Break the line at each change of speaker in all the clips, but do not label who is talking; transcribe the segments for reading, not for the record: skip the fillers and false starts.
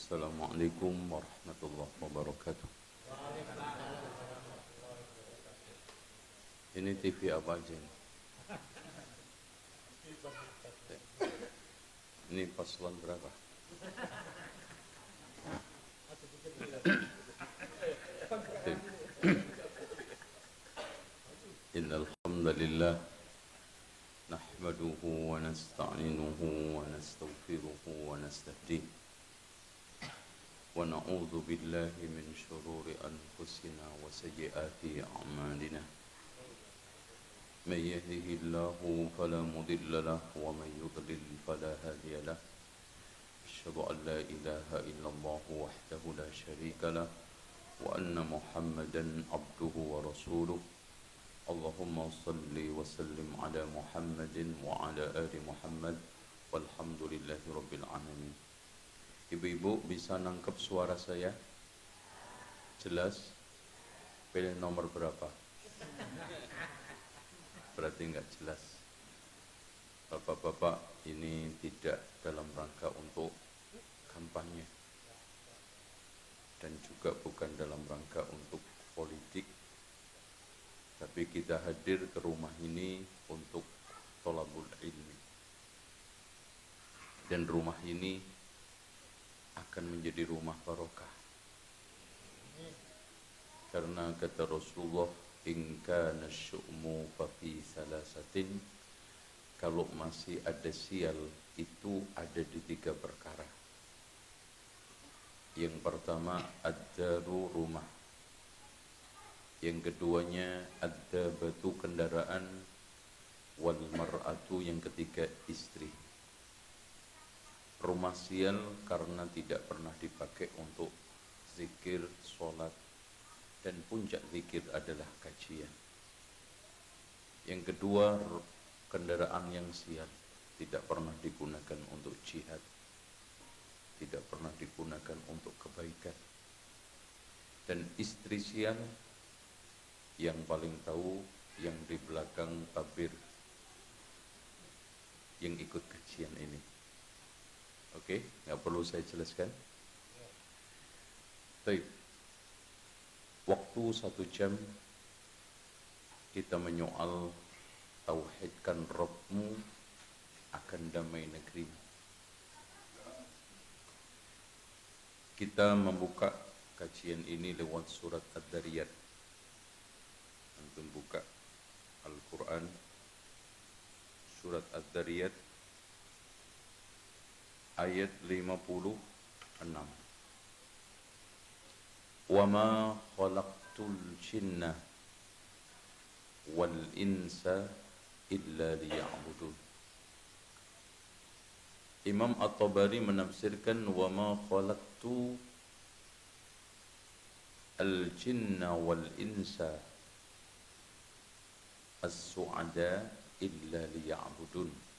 Assalamualaikum warahmatullahi wabarakatuh. Ini TV apa aja ini? Ini paslon berapa? Innal hamdalillah nahmaduhu wa nasta'inuhu wa nastaghfiruhu wa nastahdiih wa na'udzu billahi min shururi anfusina wa sayyiati a'malina. May yahdihillahu fala mudilla lahu wa may yudlil fala hadiya lahu. Asyhadu an la ilaha illallah wahdahu la syarika lahu wa anna Muhammadan abduhu wa rasuluh. Allahumma salli wa sallim ala Muhammadin wa ala ali Muhammad walhamdulillahi rabbil alamin. Ibu-ibu bisa nangkep suara saya? Jelas? Pilih nomor berapa? Berarti enggak jelas. Bapak-bapak, ini tidak dalam rangka untuk kampanye dan juga bukan dalam rangka untuk politik, tapi kita hadir ke rumah ini untuk thalabul ilmi, dan rumah ini akan menjadi rumah barokah karena kata Rasulullah, in kana syu'mu fa fi salasatin, kalau masih ada sial itu ada di 3 perkara. Yang pertama ad-daru, rumah. Yang keduanya ada batu, kendaraan. Wal mar'atu, yang ketiga istri. Rumah sial karena tidak pernah dipakai untuk zikir, sholat, dan puncak zikir adalah kajian. Yang kedua, kendaraan yang sial tidak pernah digunakan untuk jihad, tidak pernah digunakan untuk kebaikan. Dan istri sial yang paling tahu yang di belakang tabir yang ikut kajian ini. Oke, nggak perlu saya jelaskan. Baik, waktu 1 jam kita menyoal tauhidkan Rabbmu akan damai negeri. Kita membuka kajian ini lewat surat Ad-Dariyat. Antum buka Al-Quran, surat Ad-Dariyat, ayat 56. Wa ma khalaqtul jinna wal insa illa liya'budun. Imam At-Tabari menafsirkan wa ma khalaqtu al-jinna wal insa as-su'ada illa liya'budun.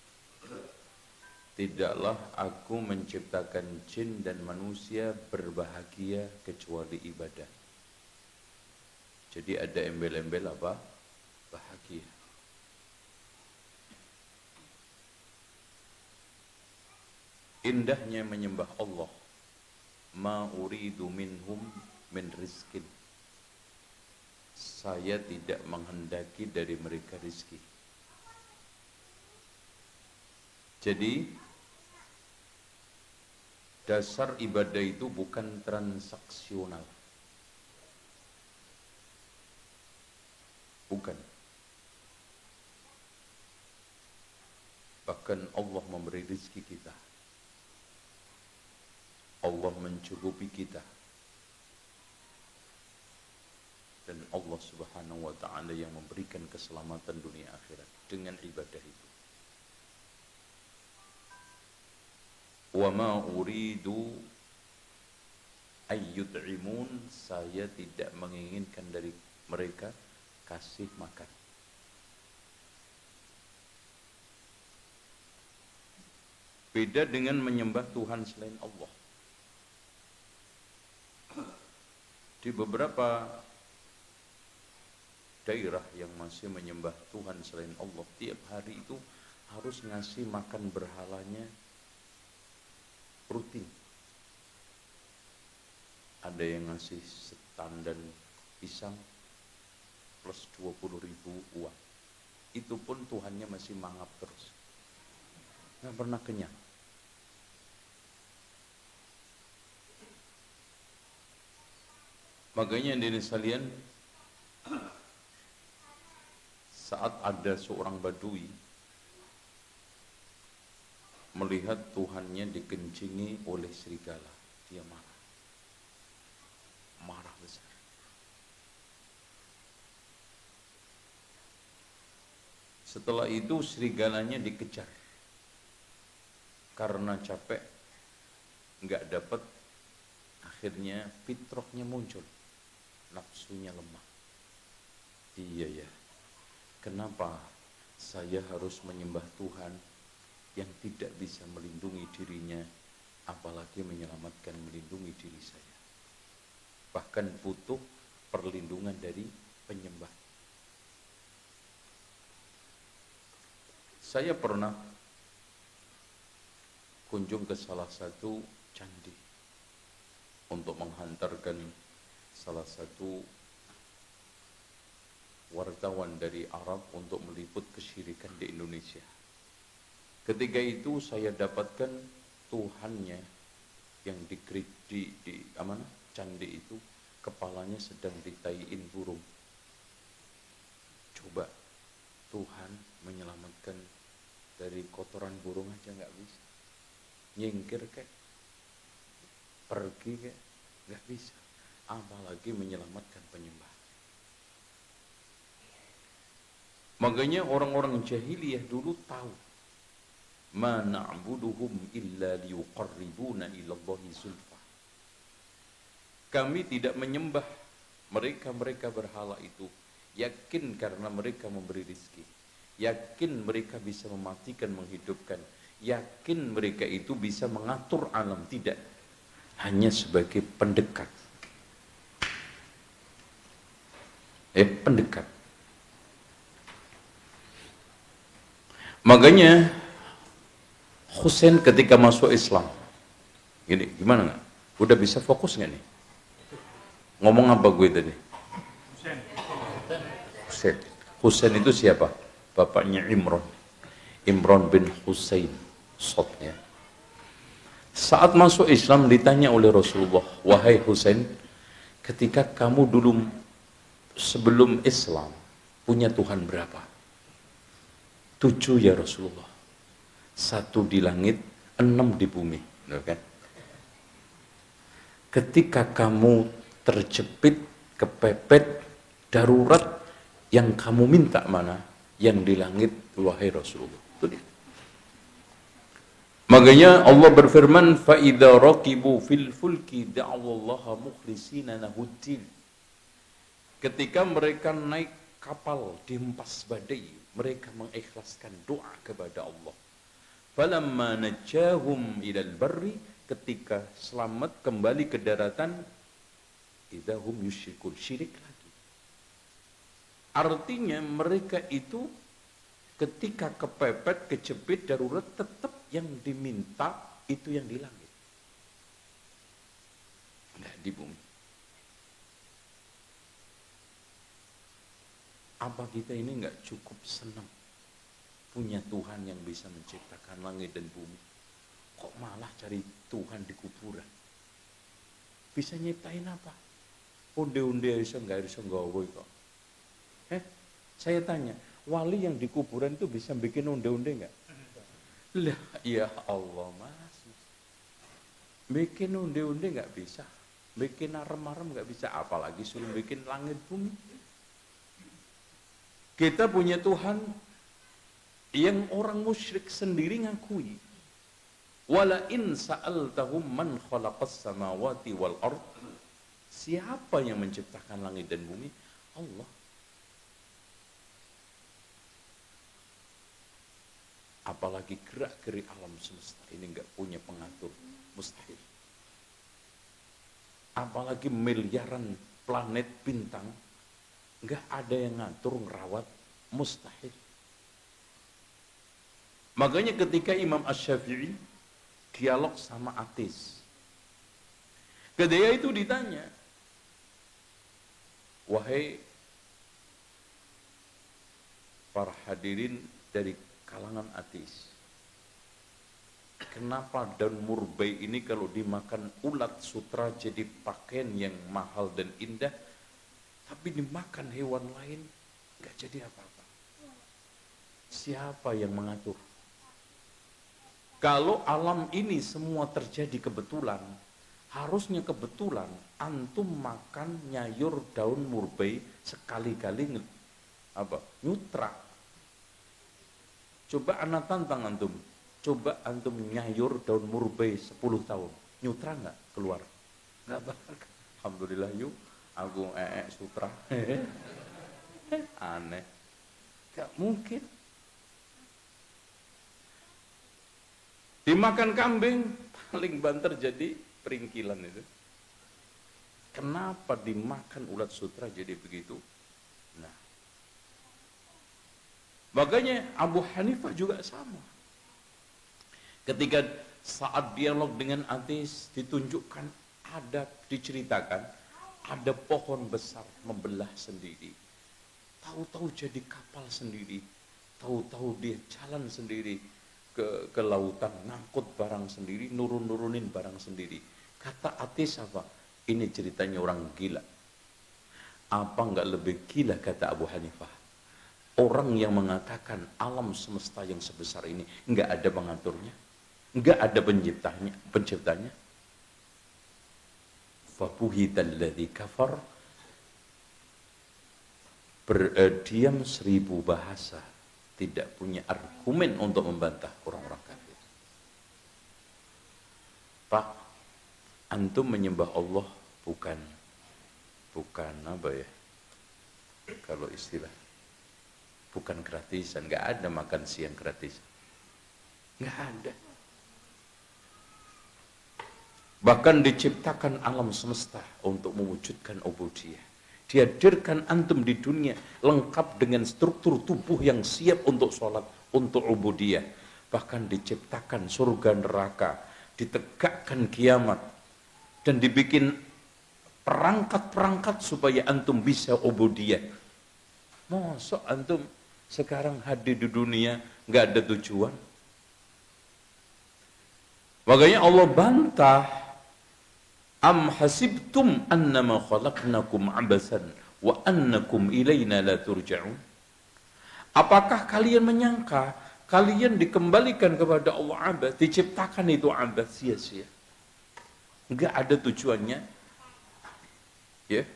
Tidaklah aku menciptakan jin dan manusia berbahagia kecuali ibadah. Jadi ada embel-embel apa? Bahagia. Indahnya menyembah Allah. Ma uridu minhum min rizkin. Saya tidak menghendaki dari mereka rizki. Jadi dasar ibadah itu bukan transaksional. Bukan. Bahkan Allah memberi rezeki kita. Allah mencukupi kita. Dan Allah Subhanahu wa ta'ala yang memberikan keselamatan dunia akhirat dengan ibadah itu. Wa ma uridu ayyut'imun, saya tidak menginginkan dari mereka kasih makan. Beda dengan menyembah Tuhan selain Allah. Di beberapa daerah yang masih menyembah Tuhan selain Allah, tiap hari itu harus ngasih makan berhalanya rutin. ada yang ngasih setandan pisang plus 20.000 uang. Itu pun Tuhannya masih mangap terus, nggak pernah kenyang. Makanya dari sekalian, saat ada seorang badui melihat Tuhannya dikencingi oleh serigala, dia marah, marah besar. Setelah itu serigalanya dikejar, karena capek, nggak dapat, akhirnya fitrahnya muncul, nafsunya lemah. Iya ya, kenapa saya harus menyembah Tuhan yang tidak bisa melindungi dirinya, apalagi menyelamatkan, melindungi diri saya. Bahkan butuh perlindungan dari penyembah. Saya pernah kunjung ke salah satu candi untuk menghantarkan salah satu wartawan dari Arab untuk meliput kesyirikan di Indonesia. Ketika itu saya dapatkan Tuhannya yang di candi itu, kepalanya sedang ditaiin burung. Coba Tuhan menyelamatkan dari kotoran burung aja nggak bisa, nyingkir kayak pergi kayak nggak bisa, apalagi menyelamatkan penyembah. Makanya orang-orang jahiliyah dulu tahu, ma na'buduhum illa liyuqarribuna ila Allahi zulfa. Kami tidak menyembah mereka berhala itu, yakin karena mereka memberi rizki, yakin mereka bisa mematikan, menghidupkan, yakin mereka itu bisa mengatur alam, tidak, hanya sebagai pendekat. Pendekat. Makanya Husain ketika masuk Islam, gini, gimana nggak? Udah bisa fokus nggak nih? Ngomong apa gue tadi? Husain. Husain itu siapa? Bapaknya Imran. Imran bin Husain Sotnya. Saat masuk Islam ditanya oleh Rasulullah, wahai Husain, ketika kamu dulu sebelum Islam punya Tuhan berapa? 7 ya Rasulullah. 1 di langit, 6 di bumi. Okay? Ketika kamu terjepit, kepepet, darurat, yang kamu minta mana? Yang di langit, wahai Rasulullah. Itu dia. Makanya Allah berfirman, فَإِذَا رَكِبُوا فِي الْفُلْكِ دَعْوَ اللَّهَ مُخْلِصِينَ لَهُ الدِّينَ. Ketika mereka naik kapal dihempas badai, mereka mengikhlaskan doa kepada Allah. فَلَمَّا نَجَّاهُمْ إِلَى الْبَرِّ. Ketika selamat kembali ke daratan, إِذَا هُمْ يُشْرِكُونَ. Syirik lagi. Artinya mereka itu ketika kepepet, kejepit, darurat, tetap yang diminta itu yang di langit, nggak di bumi. Apa kita ini nggak cukup senang punya Tuhan yang bisa menciptakan langit dan bumi? Kok malah cari Tuhan di kuburan? Bisa nyiptain apa? Onde-onde bisa nggak bisa nggawe kok. Saya tanya, wali yang di kuburan itu bisa bikin onde-onde nggak? Lah, ya Allah mas, bikin onde-onde nggak bisa, bikin arem-arem nggak bisa, apalagi suruh bikin langit bumi. Kita punya Tuhan yang orang musyrik sendiri ngakui. Wala in sa'altahum man khalaqas samawati wal ard. Siapa yang menciptakan langit dan bumi? Allah. Apalagi gerak-gerik alam semesta ini nggak punya pengatur, mustahil. Apalagi miliaran planet bintang, nggak ada yang ngatur, ngerawat, mustahil. Makanya ketika Imam Asy-Syafi'i dialog sama ateis, Ketika itu ditanya, wahai para hadirin dari kalangan ateis, kenapa daun murbai ini kalau dimakan ulat sutra jadi pakaian yang mahal dan indah, tapi dimakan hewan lain nggak jadi apa-apa? Siapa yang mengatur? Kalau alam ini semua terjadi kebetulan, harusnya kebetulan antum makan nyayur daun murbai sekali-kali nyutra. Coba anak tantang antum, coba antum nyayur daun murbai 10 tahun, nyutra nggak keluar? Nggak bakal. Alhamdulillah yuk, aku sutra. Aneh, nggak mungkin. Dimakan kambing paling banter jadi peringkilan itu. Kenapa dimakan ulat sutra jadi begitu? Nah, makanya Abu Hanifah juga sama. Ketika saat dialog dengan ateis ditunjukkan, diceritakan ada pohon besar membelah sendiri. Tahu-tahu jadi kapal sendiri. Tahu-tahu dia jalan sendiri ke lautan, ngangkut barang sendiri, nurunin barang sendiri. Kata ateis apa? Ini ceritanya orang gila. Apa enggak lebih gila, kata Abu Hanifah, orang yang mengatakan alam semesta yang sebesar ini enggak ada pengaturnya, enggak ada penciptanya. Fabuhitalladzi kafar, berdiam 1000 bahasa, tidak punya argumen untuk membantah orang-orang kafir. Pak, antum menyembah Allah bukan apa ya, kalau istilah, bukan gratisan. Nggak ada makan siang gratis, nggak ada. Bahkan diciptakan alam semesta untuk mewujudkan ubudiyah. Dihadirkan antum di dunia lengkap dengan struktur tubuh yang siap untuk sholat, untuk ubudiyah. Bahkan diciptakan surga neraka, ditegakkan kiamat, dan dibikin perangkat-perangkat supaya antum bisa ubudiyah. Masa antum sekarang hadir di dunia nggak ada tujuan? Makanya Allah bantah, am hasibtum annama khalaqnakum abasan wa annakum ilaina la turja'un. Apakah kalian menyangka kalian dikembalikan kepada Allah abad, diciptakan itu abad sia-sia? Enggak ada tujuannya. Ya.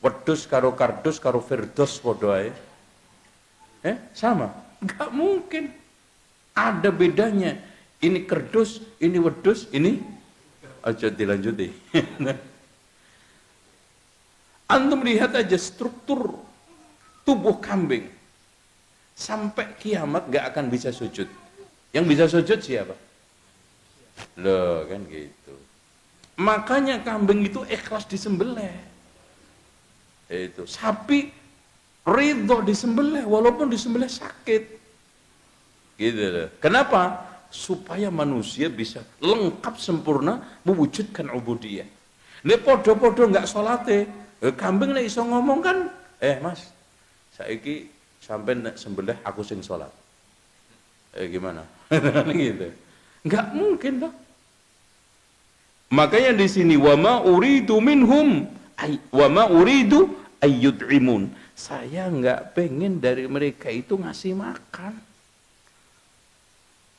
Wedhus karo kardus karo firdos padha ae. Sama? Enggak mungkin. Ada bedanya. Ini kerdus, ini wedhus, ini aja dilanjuti. Antum lihat aja struktur tubuh kambing. Sampai kiamat gak akan bisa sujud. Yang bisa sujud siapa? Loh, kan gitu. Makanya kambing itu ikhlas disembelih. Itu sapi ridho disembelih walaupun disembelih sakit. Gitu loh. Kenapa? Supaya manusia bisa lengkap sempurna mewujudkan ubudiyah. Nek podo-podo nggak salate, kambing nek iso ngomong kan, mas, saiki sampai nek sembelih aku sing salat. Gimana? Gitu. Nggak mungkin toh. Makanya di sini wama uridu minhum wama uridu ayyud'imun. Saya nggak pengen dari mereka itu ngasih makan.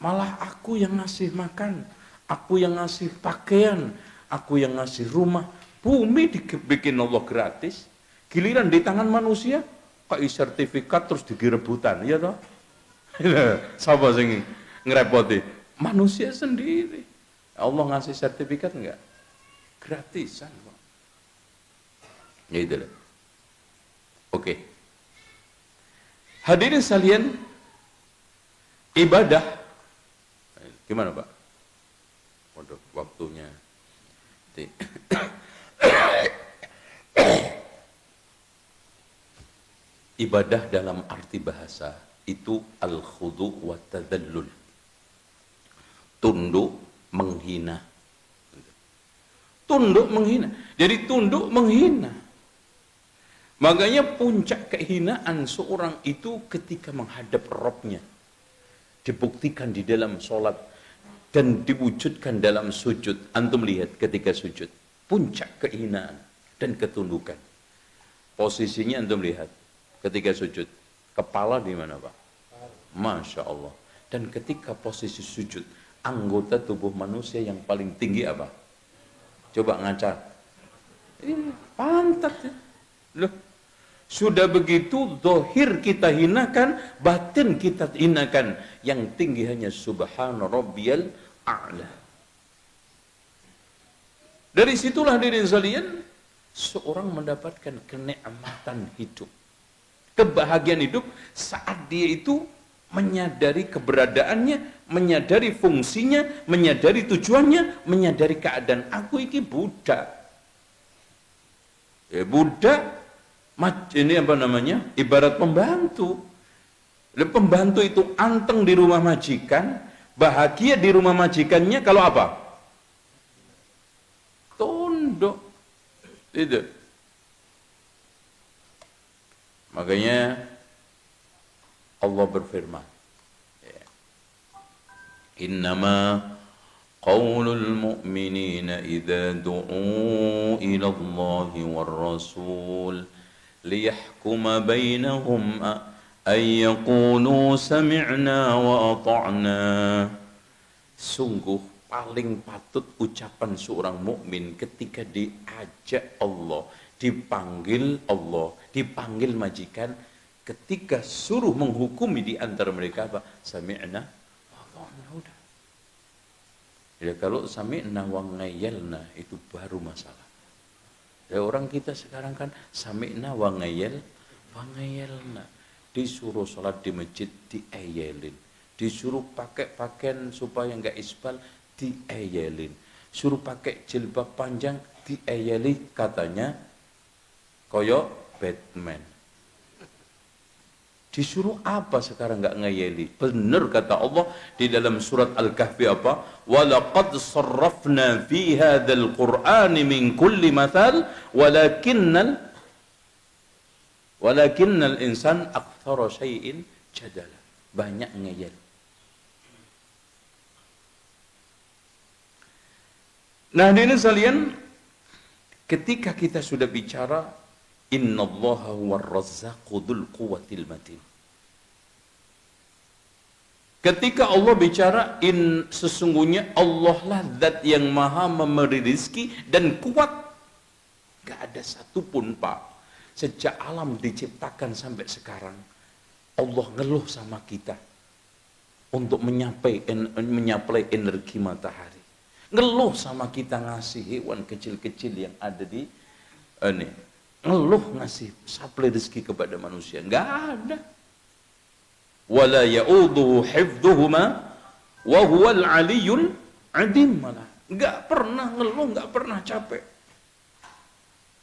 Malah aku yang ngasih makan, aku yang ngasih pakaian, aku yang ngasih rumah. Bumi dibikin Allah gratis. Giliran di tangan manusia, kok sertifikat terus direbutan, ya toh? Siapa sing ngerepoti? Manusia sendiri. Allah ngasih sertifikat enggak? Gratisan kok. Ya itu lah. Oke. Hadirin sekalian, ibadah gimana Pak? Waduh, waktunya. Ibadah dalam arti bahasa itu al-khudu' wa tadallul. Tunduk, menghina. Tunduk menghina. Jadi tunduk menghina. Makanya puncak kehinaan seorang itu ketika menghadap Rabbnya. Dibuktikan di dalam sholat. Dan diwujudkan dalam sujud. Antum lihat ketika sujud. Puncak kehinaan dan ketundukan. Posisinya antum lihat ketika sujud. Kepala di mana, Pak? Masya Allah. Dan ketika posisi sujud, anggota tubuh manusia yang paling tinggi apa? Coba ngaca. Pantat. Loh, sudah begitu zahir kita hinakan, batin kita hinakan. Yang tinggi hanya subhana rabbiyal a'la. Dari situlah diri sekalian seorang mendapatkan kenikmatan hidup. Kebahagiaan hidup saat dia itu menyadari keberadaannya, menyadari fungsinya, menyadari tujuannya, menyadari keadaan. Aku ini budak. Budak, ini apa namanya? Ibarat pembantu. Pembantu itu anteng di rumah majikan, bahagia di rumah majikannya kalau apa? Tunduk. Itu. Makanya Allah berfirman, Innama qawlul mu'minina idha du'u ila Allahi war Rasul liyahkuma bainahum an yaqulu sami'na wa ata'na. Sungguh paling patut ucapan seorang mukmin ketika diajak Allah, dipanggil Allah, dipanggil majikan, ketika suruh menghukumi di antara mereka apa? Sami'na wa ata'na. Udah. Ya kalau sami'na wa ngayalna itu baru masalah. Ya orang kita sekarang kan sami'na wa ngayalna. Disuruh sholat di masjid diayelin. Disuruh pakai pakaian supaya enggak isbal diayelin. Suruh pakai jilbab panjang diayeli, katanya koyok Batman. Disuruh apa sekarang enggak ngayeli? Benar kata Allah di dalam surat Al-Kahfi apa? Walaqad sarrafna fi hadzal Qur'ani min kulli mathal walakinnal insan aktsara syai'in jadala. Banyak ngayel. Nah, ini sekalian, ketika kita sudah bicara innallaha huwar razzaqu dzul quwwatil matin. Ketika Allah bicara sesungguhnya Allah lah zat yang maha memberi rizki dan kuat. Gak ada satupun Pak, sejak alam diciptakan sampai sekarang Allah ngeluh sama kita untuk menyapai energi matahari. Ngeluh sama kita ngasih hewan kecil-kecil yang ada di ini. Ngeluh ngasih suplai rezeki kepada manusia. Enggak ada. Wala ya'uduhu hifdhuhuma wa huwal aliyyul adim. Enggak pernah ngeluh, enggak pernah capek.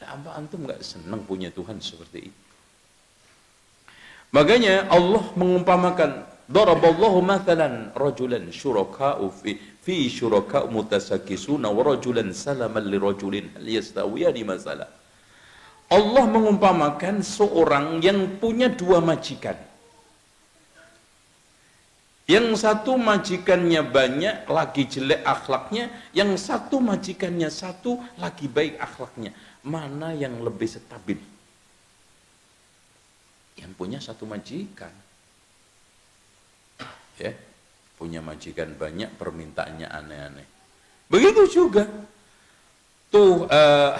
Apa antum enggak senang punya Tuhan seperti itu? Makanya Allah mengumpamakan daraballahu mathalan rajulan syuraka'u fi syuraka'u mutasakisuna wa rajulan salaman li rajulin hal yastawiyani masalah. Allah mengumpamakan seorang yang punya dua majikan. Yang satu majikannya banyak, lagi jelek akhlaknya. Yang satu majikannya satu, lagi baik akhlaknya. Mana yang lebih stabil? Yang punya satu majikan. Ya, punya majikan banyak, permintaannya aneh-aneh. Begitu juga. Tuh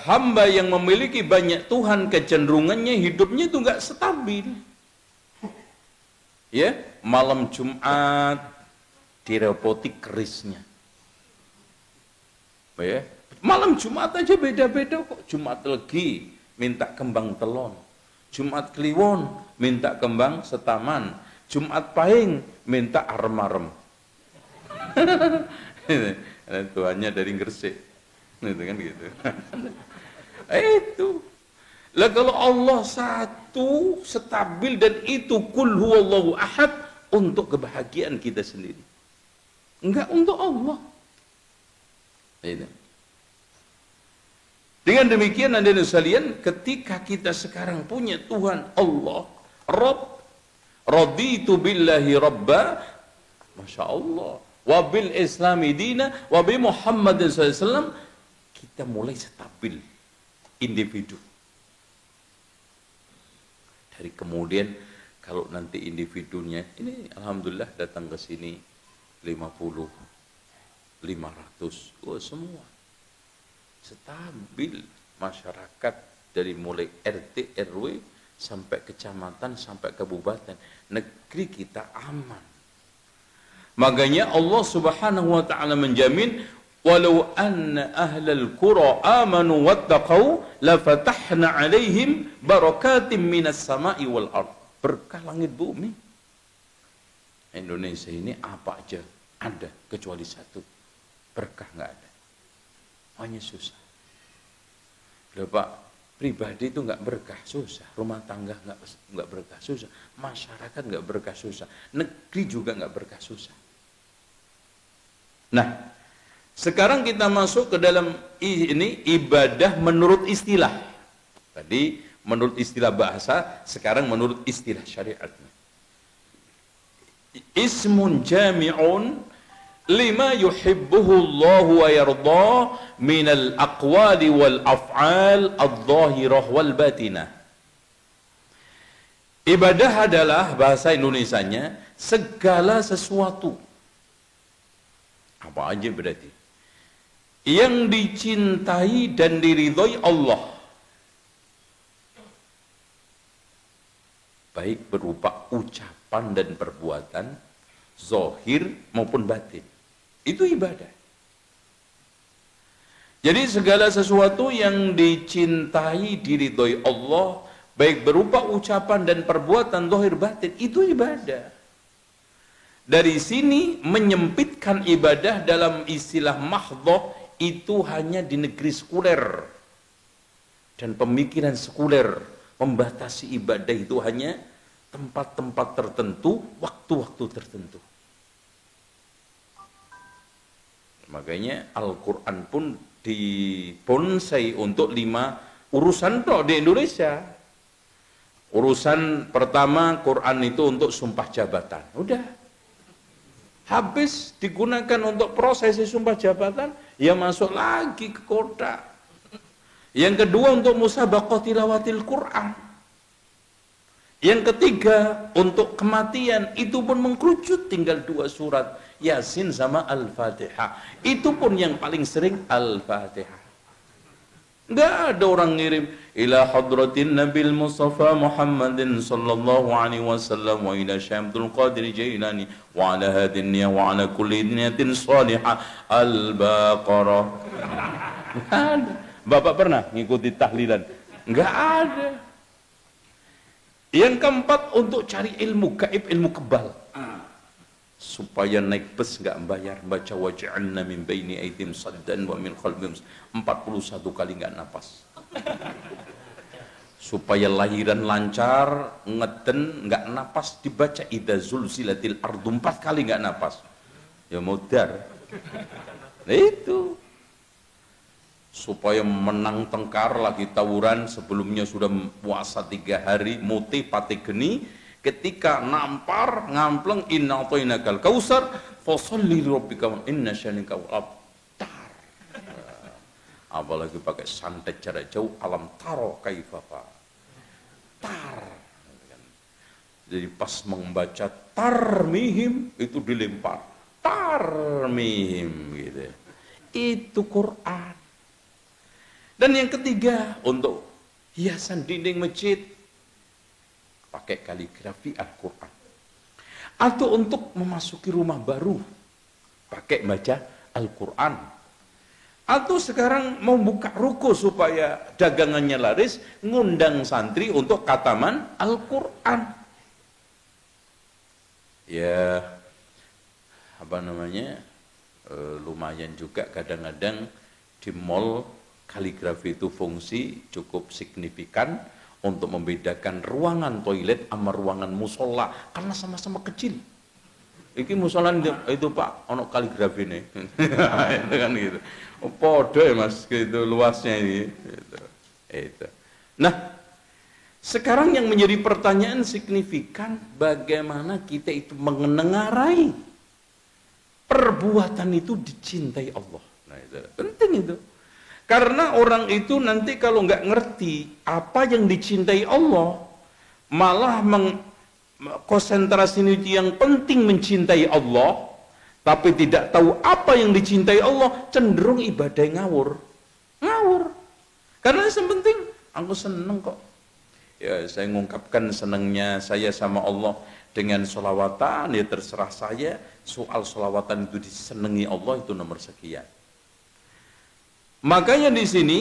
hamba yang memiliki banyak Tuhan, kecenderungannya hidupnya itu enggak stabil. Ya, malam Jumat direpoti kerisnya. Ya, malam Jumat aja beda-beda kok. Jumat Legi minta kembang telon. Jumat Kliwon minta kembang setaman. Jumat Pahing minta arem-arem. Tuhannya dari Gresik. Itu kan gitu. Itu. Lah kalau Allah satu, stabil, dan itu kul huwallahu ahad untuk kebahagiaan kita sendiri. Enggak untuk Allah. Itu. Dengan demikian hadirin sekalian, ketika kita sekarang punya Tuhan Allah, Rabb, raditu billahi rabba, Masya Allah, wa bil islami dina, wa bi Muhammadin SAW, kita mulai stabil individu. Dari kemudian kalau nanti individunya, ini alhamdulillah datang ke sini 50, 500, oh semua stabil masyarakat dari mulai RT, RW sampai kecamatan, sampai kabupaten. Negeri kita aman. Makanya Allah Subhanahu wa taala menjamin, walau anna ahlal qura amanu wattaqau la fatahna alaihim barakatim minas sama'i wal ard. Berkah langit bumi. Indonesia ini apa aja ada kecuali satu. Berkah nggak ada. Hanya susah. Loh Pak, pribadi itu nggak berkah, susah. Rumah tangga nggak berkah, susah. Masyarakat nggak berkah, susah. Negeri juga nggak berkah, susah. Nah, sekarang kita masuk ke dalam ini ibadah menurut istilah. Tadi menurut istilah bahasa, sekarang menurut istilah syariat. Ismun jami'un lima yuhibbuhu Allah wa yarda minal aqwali wal af'al adh-dhahirah wal batinah. Ibadah adalah bahasa Indonesianya segala sesuatu. Apa aja berarti? Yang dicintai dan diridhoi Allah. Baik berupa ucapan dan perbuatan, zahir maupun batin. Itu ibadah. Jadi segala sesuatu yang dicintai, diridhoi Allah, baik berupa ucapan dan perbuatan zahir batin, itu ibadah. Dari sini menyempitkan ibadah dalam istilah mahdhah itu hanya di negeri sekuler. Dan pemikiran sekuler membatasi ibadah itu hanya tempat-tempat tertentu, waktu-waktu tertentu. Makanya Al-Quran pun dibonsai untuk 5 urusan di Indonesia. Urusan pertama, Quran itu untuk sumpah jabatan. Udah. Habis digunakan untuk prosesi sumpah jabatan, ya masuk lagi ke kota. Yang kedua untuk musabaqah tilawatil Quran. Yang ketiga untuk kematian, itu pun mengkerucut tinggal 2 surat. Yasin sama Al-Fatihah. Itu pun yang paling sering Al-Fatihah. Enggak ada orang ngirim ila hadratin Nabil Mustafa Muhammadin sallallahu alaihi wasallam wa ila Syamsul Qadir Jailani wa ala hadinniya wa ala kulli niyatin salihah Al-Baqarah. Ada. Bapak pernah ngikuti tahlilan? Enggak ada. Yang keempat untuk cari ilmu gaib, ilmu kebal. Supaya naik bus nggak bayar, baca waj'alna min baini aydihim saddan wa min khalfihim 41 kali nggak napas. Supaya lahiran lancar, ngeden nggak napas, dibaca idza zulzilatil ardu 4 kali nggak napas. Ya modar. Nah, itu. Supaya menang tengkar lagi tawuran, sebelumnya sudah puasa 3 hari, mutih pati geni, ketika nampar ngampleng inna a'tainakal kausar fasholli lirabbika inna syanika wal abtar. Apalagi pakai santet jarak jauh, alam taro kaifafa tar. Jadi pas membaca tarmihim itu dilempar tarmihim gitu. Itu Quran. Dan yang ketiga untuk hiasan dinding masjid pakai kaligrafi Al-Quran. Atau untuk memasuki rumah baru pakai baca Al-Quran. Atau sekarang mau buka ruko supaya dagangannya laris, ngundang santri untuk khataman Al-Quran. Ya, apa namanya, lumayan juga kadang-kadang di mall kaligrafi itu fungsi cukup signifikan untuk membedakan ruangan toilet sama ruangan musola karena sama-sama kecil. Iki musola itu Pak, ono kaligrafi nih. Itu kan gitu. Oh, podo ya Mas, gitu luasnya ini. Gitu. Itu. Nah, sekarang yang menjadi pertanyaan signifikan, bagaimana kita itu mengenengarai perbuatan itu dicintai Allah. Nah, itu penting itu. Karena orang itu nanti kalau nggak ngerti apa yang dicintai Allah, malah konsentrasi itu yang penting mencintai Allah, tapi tidak tahu apa yang dicintai Allah, cenderung ibadah ngawur. Ngawur. Karena yang penting, aku seneng kok. Ya, saya mengungkapkan senangnya saya sama Allah dengan sholawatan, ya terserah saya. Soal sholawatan itu disenangi Allah itu nomor sekian. Makanya di sini,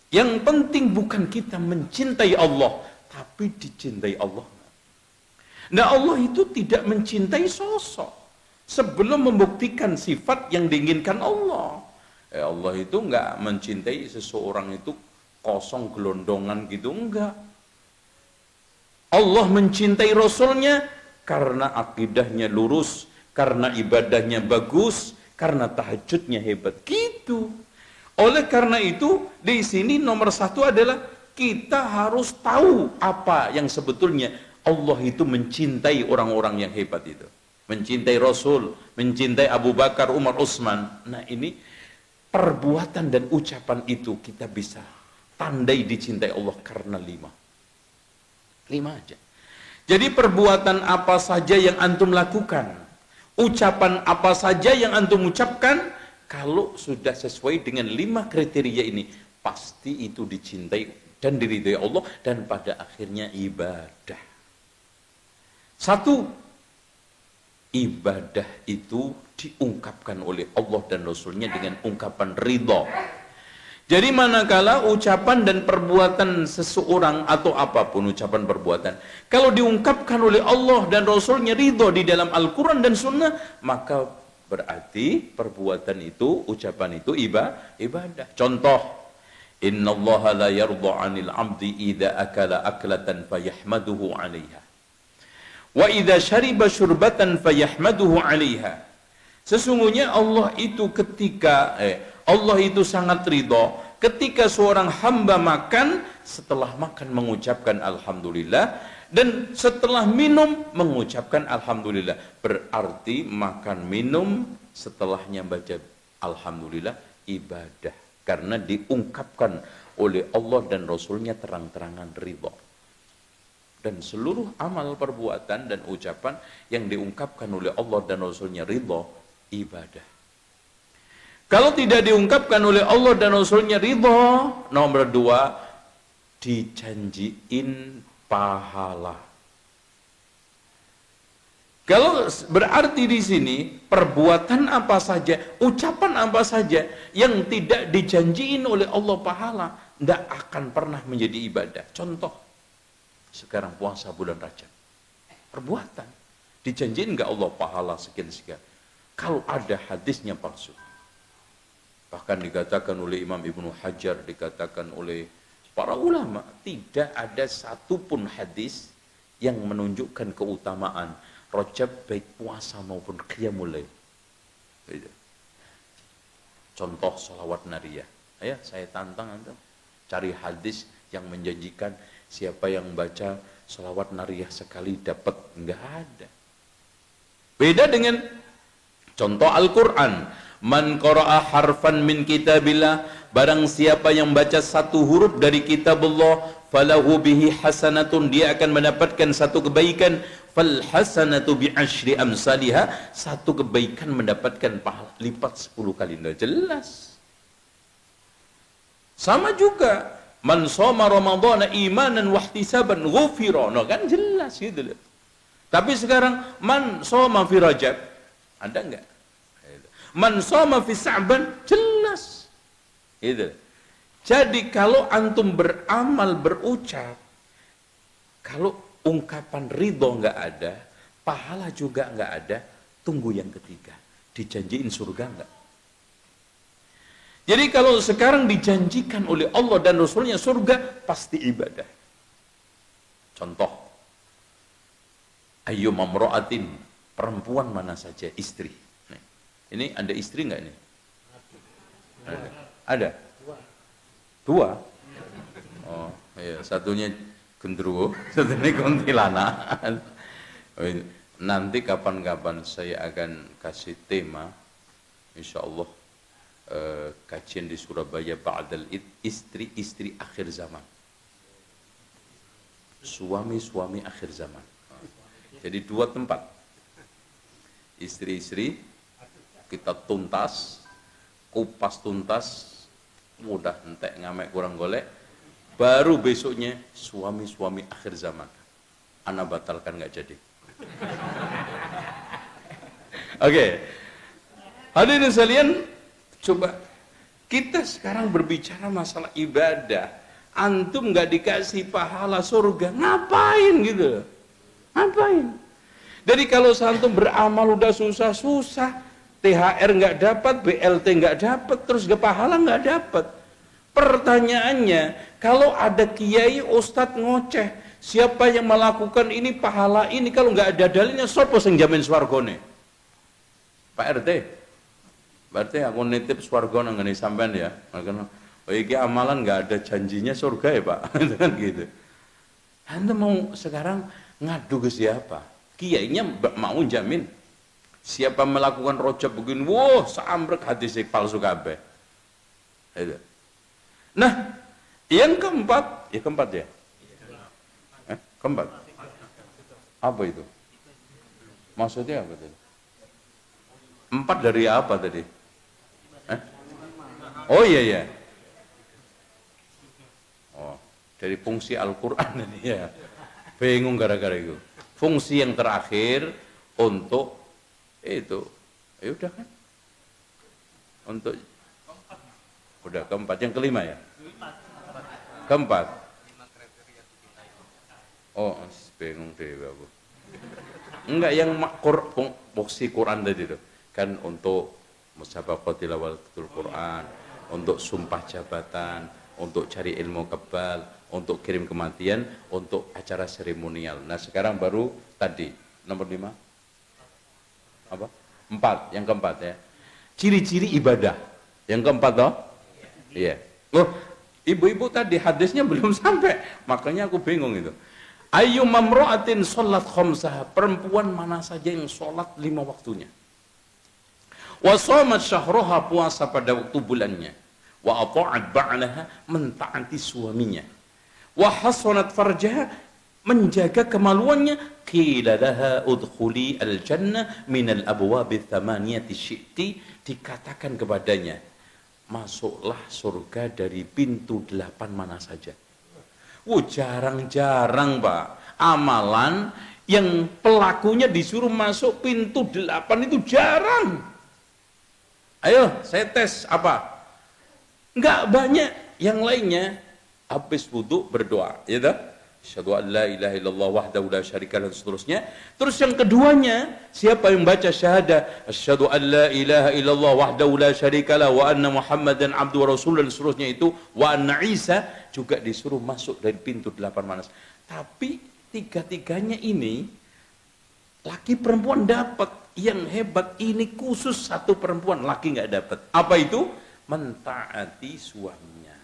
yang penting bukan kita mencintai Allah, tapi dicintai Allah. Nah, Allah itu tidak mencintai sosok sebelum membuktikan sifat yang diinginkan Allah. Allah itu enggak mencintai seseorang itu kosong gelondongan gitu, enggak. Allah mencintai Rasulnya karena akidahnya lurus, karena ibadahnya bagus, karena tahajudnya hebat. Gitu. Oleh karena itu, di sini nomor satu adalah kita harus tahu apa yang sebetulnya Allah itu mencintai orang-orang yang hebat itu. Mencintai Rasul, mencintai Abu Bakar, Umar, Utsman. Nah, ini perbuatan dan ucapan itu kita bisa tandai dicintai Allah karena 5. 5 aja. Jadi perbuatan apa saja yang antum lakukan, ucapan apa saja yang antum ucapkan, kalau sudah sesuai dengan 5 kriteria ini, pasti itu dicintai dan diridhai Allah dan pada akhirnya ibadah. 1, ibadah itu diungkapkan oleh Allah dan Rasulnya dengan ungkapan ridha. Jadi manakala ucapan dan perbuatan seseorang atau apapun ucapan perbuatan, kalau diungkapkan oleh Allah dan Rasulnya ridha di dalam Al-Quran dan Sunnah, maka berarti perbuatan itu, ucapan itu ibadah. Contoh, innallaha la yarda 'anil 'abdi idza akala aklatan fayahmaduhu 'alaiha. Wa idza syariba syurbatan fayahmaduhu 'alaiha. Sesungguhnya Allah itu Allah itu sangat ridha ketika seorang hamba makan, setelah makan mengucapkan alhamdulillah, dan setelah minum mengucapkan alhamdulillah. Berarti makan minum setelahnya baca alhamdulillah ibadah, karena diungkapkan oleh Allah dan Rasulnya terang-terangan ridha. Dan seluruh amal perbuatan dan ucapan yang diungkapkan oleh Allah dan Rasulnya ridha, ibadah. Kalau tidak diungkapkan oleh Allah dan Rasulnya ridha, nomor 2, dijanjiin pahala. Kalau berarti di sini perbuatan apa saja, ucapan apa saja yang tidak dijanjiin oleh Allah pahala, tidak akan pernah menjadi ibadah. Contoh, sekarang puasa bulan Rajab, perbuatan dijanjiin nggak Allah pahala sekian-sekian? Kalau ada hadisnya palsu. Bahkan dikatakan oleh Imam Ibnu Hajar, dikatakan oleh para ulama, tidak ada satupun hadis yang menunjukkan keutamaan Rajab baik puasa maupun qiyamul lail. Contoh sholawat nariyah. Ayo saya tantang antum, cari hadis yang menjanjikan siapa yang baca sholawat nariyah sekali dapat, enggak ada. Beda dengan contoh Al-Quran. Man qara'a harfan min kitabillah, barang siapa yang baca satu huruf dari kitab Allah, falahu bihi hasanatun, dia akan mendapatkan satu kebaikan. Fal hasanatu bi asyri amsalihha, satu kebaikan mendapatkan pahala lipat 10 kali. Nah, jelas. Sama juga man shoma ramadhana imanan wahtisaban ghufira. Nah, kan jelas gitu loh. Tapi sekarang man shoma fi Rajab, ada enggak? Man shoma fi Sa'ban, jelas. Gitu. Jadi kalau antum beramal, berucap, kalau ungkapan ridho nggak ada, pahala juga nggak ada, tunggu yang ketiga, dijanjiin surga nggak? Jadi kalau sekarang dijanjikan oleh Allah dan Rasulnya surga, pasti ibadah. Contoh, ayyuma imra'atin, perempuan mana saja istri. Nih. Ini ada istri nggak ini? Ada? Dua? Oh, iya. Satunya gendruwo, satunya kuntilanak. Nanti kapan-kapan saya akan kasih tema, insya Allah, kajian di Surabaya ba'dal istri akhir zaman. Suami akhir zaman. Jadi dua tempat. Istri-istri kita tuntas, kupas tuntas, mudah entek ngamek kurang golek. Baru besoknya suami akhir zaman. Ana batalkan nggak jadi. Oke. Hadirin sekalian, coba kita sekarang berbicara masalah ibadah. Antum nggak dikasih pahala surga, ngapain gitu? Ngapain? Jadi kalau antum beramal udah susah-susah, THR nggak dapat, BLT nggak dapat, terus pahala nggak dapat. Pertanyaannya, kalau ada kiai ustadz ngoceh, siapa yang melakukan ini pahala ini, kalau nggak ada dalilnya, sopo sing jamin swargone? Pak RT, berarti aku nitip swarga nang ngene sampean ya. Karena iki amalan nggak ada janjinya surga ya Pak, kan gitu. Anda mau sekarang ngadu ke siapa? Kiainya mau jamin. Siapa melakukan rojab begini, wah seambrek hadis palsu kabeh. Nah, yang keempat, ya keempat ya? Keempat. Apa itu? Maksudnya apa tadi? Empat dari apa tadi? Oh iya ya. Oh, dari fungsi Al-Quran tadi ya. Bingung gara-gara itu. Fungsi yang terakhir untuk itu, ya udah kan? Untuk udah keempat, yang kelima ya? Keempat. Oh, bingung deh aku. Enggak, yang fungsi Quran tadi tuh kan untuk musabaqatil awalatul Quran, untuk sumpah jabatan, untuk cari ilmu kebal, untuk kirim kematian, untuk acara seremonial. Nah sekarang baru tadi nomor 5 apa? 4, yang keempat ya. Ciri-ciri ibadah. Yang keempat toh? Iya. Loh, ibu-ibu tadi hadisnya belum sampai, makanya aku bingung itu. Ayu mamro'atin sholat khomsah, perempuan mana saja yang sholat 5 waktunya. Wa shamat syahroha, puasa pada waktu bulannya. Wa ata'at ba'laha, mentaati suaminya. Wa hasanat farjaha, menjaga kemaluannya. Qila laha udkhuli al-jannah minal abwabi thamaniyati syi'ti, dikatakan kepadanya, masuklah surga dari pintu 8 mana saja. Jarang-jarang Pak, amalan yang pelakunya disuruh masuk pintu 8 itu jarang. Ayo saya tes apa? Enggak banyak. Yang lainnya habis wudu berdoa, ya dah. Asyhadu an la ilaha illallah wahdahu la syarika lahu, dan seterusnya. Terus yang keduanya, siapa yang baca syahadah asyhadu an la ilaha illallah wahdahu la syarika lahu wa anna muhammadan abduhu wa rasuluh, dan seterusnya itu wa anna Isa, juga disuruh masuk dari pintu 8 manas. Tapi tiga-tiganya ini laki perempuan dapat. Yang hebat ini khusus satu perempuan, laki nggak dapat. Apa itu? Mentaati suaminya.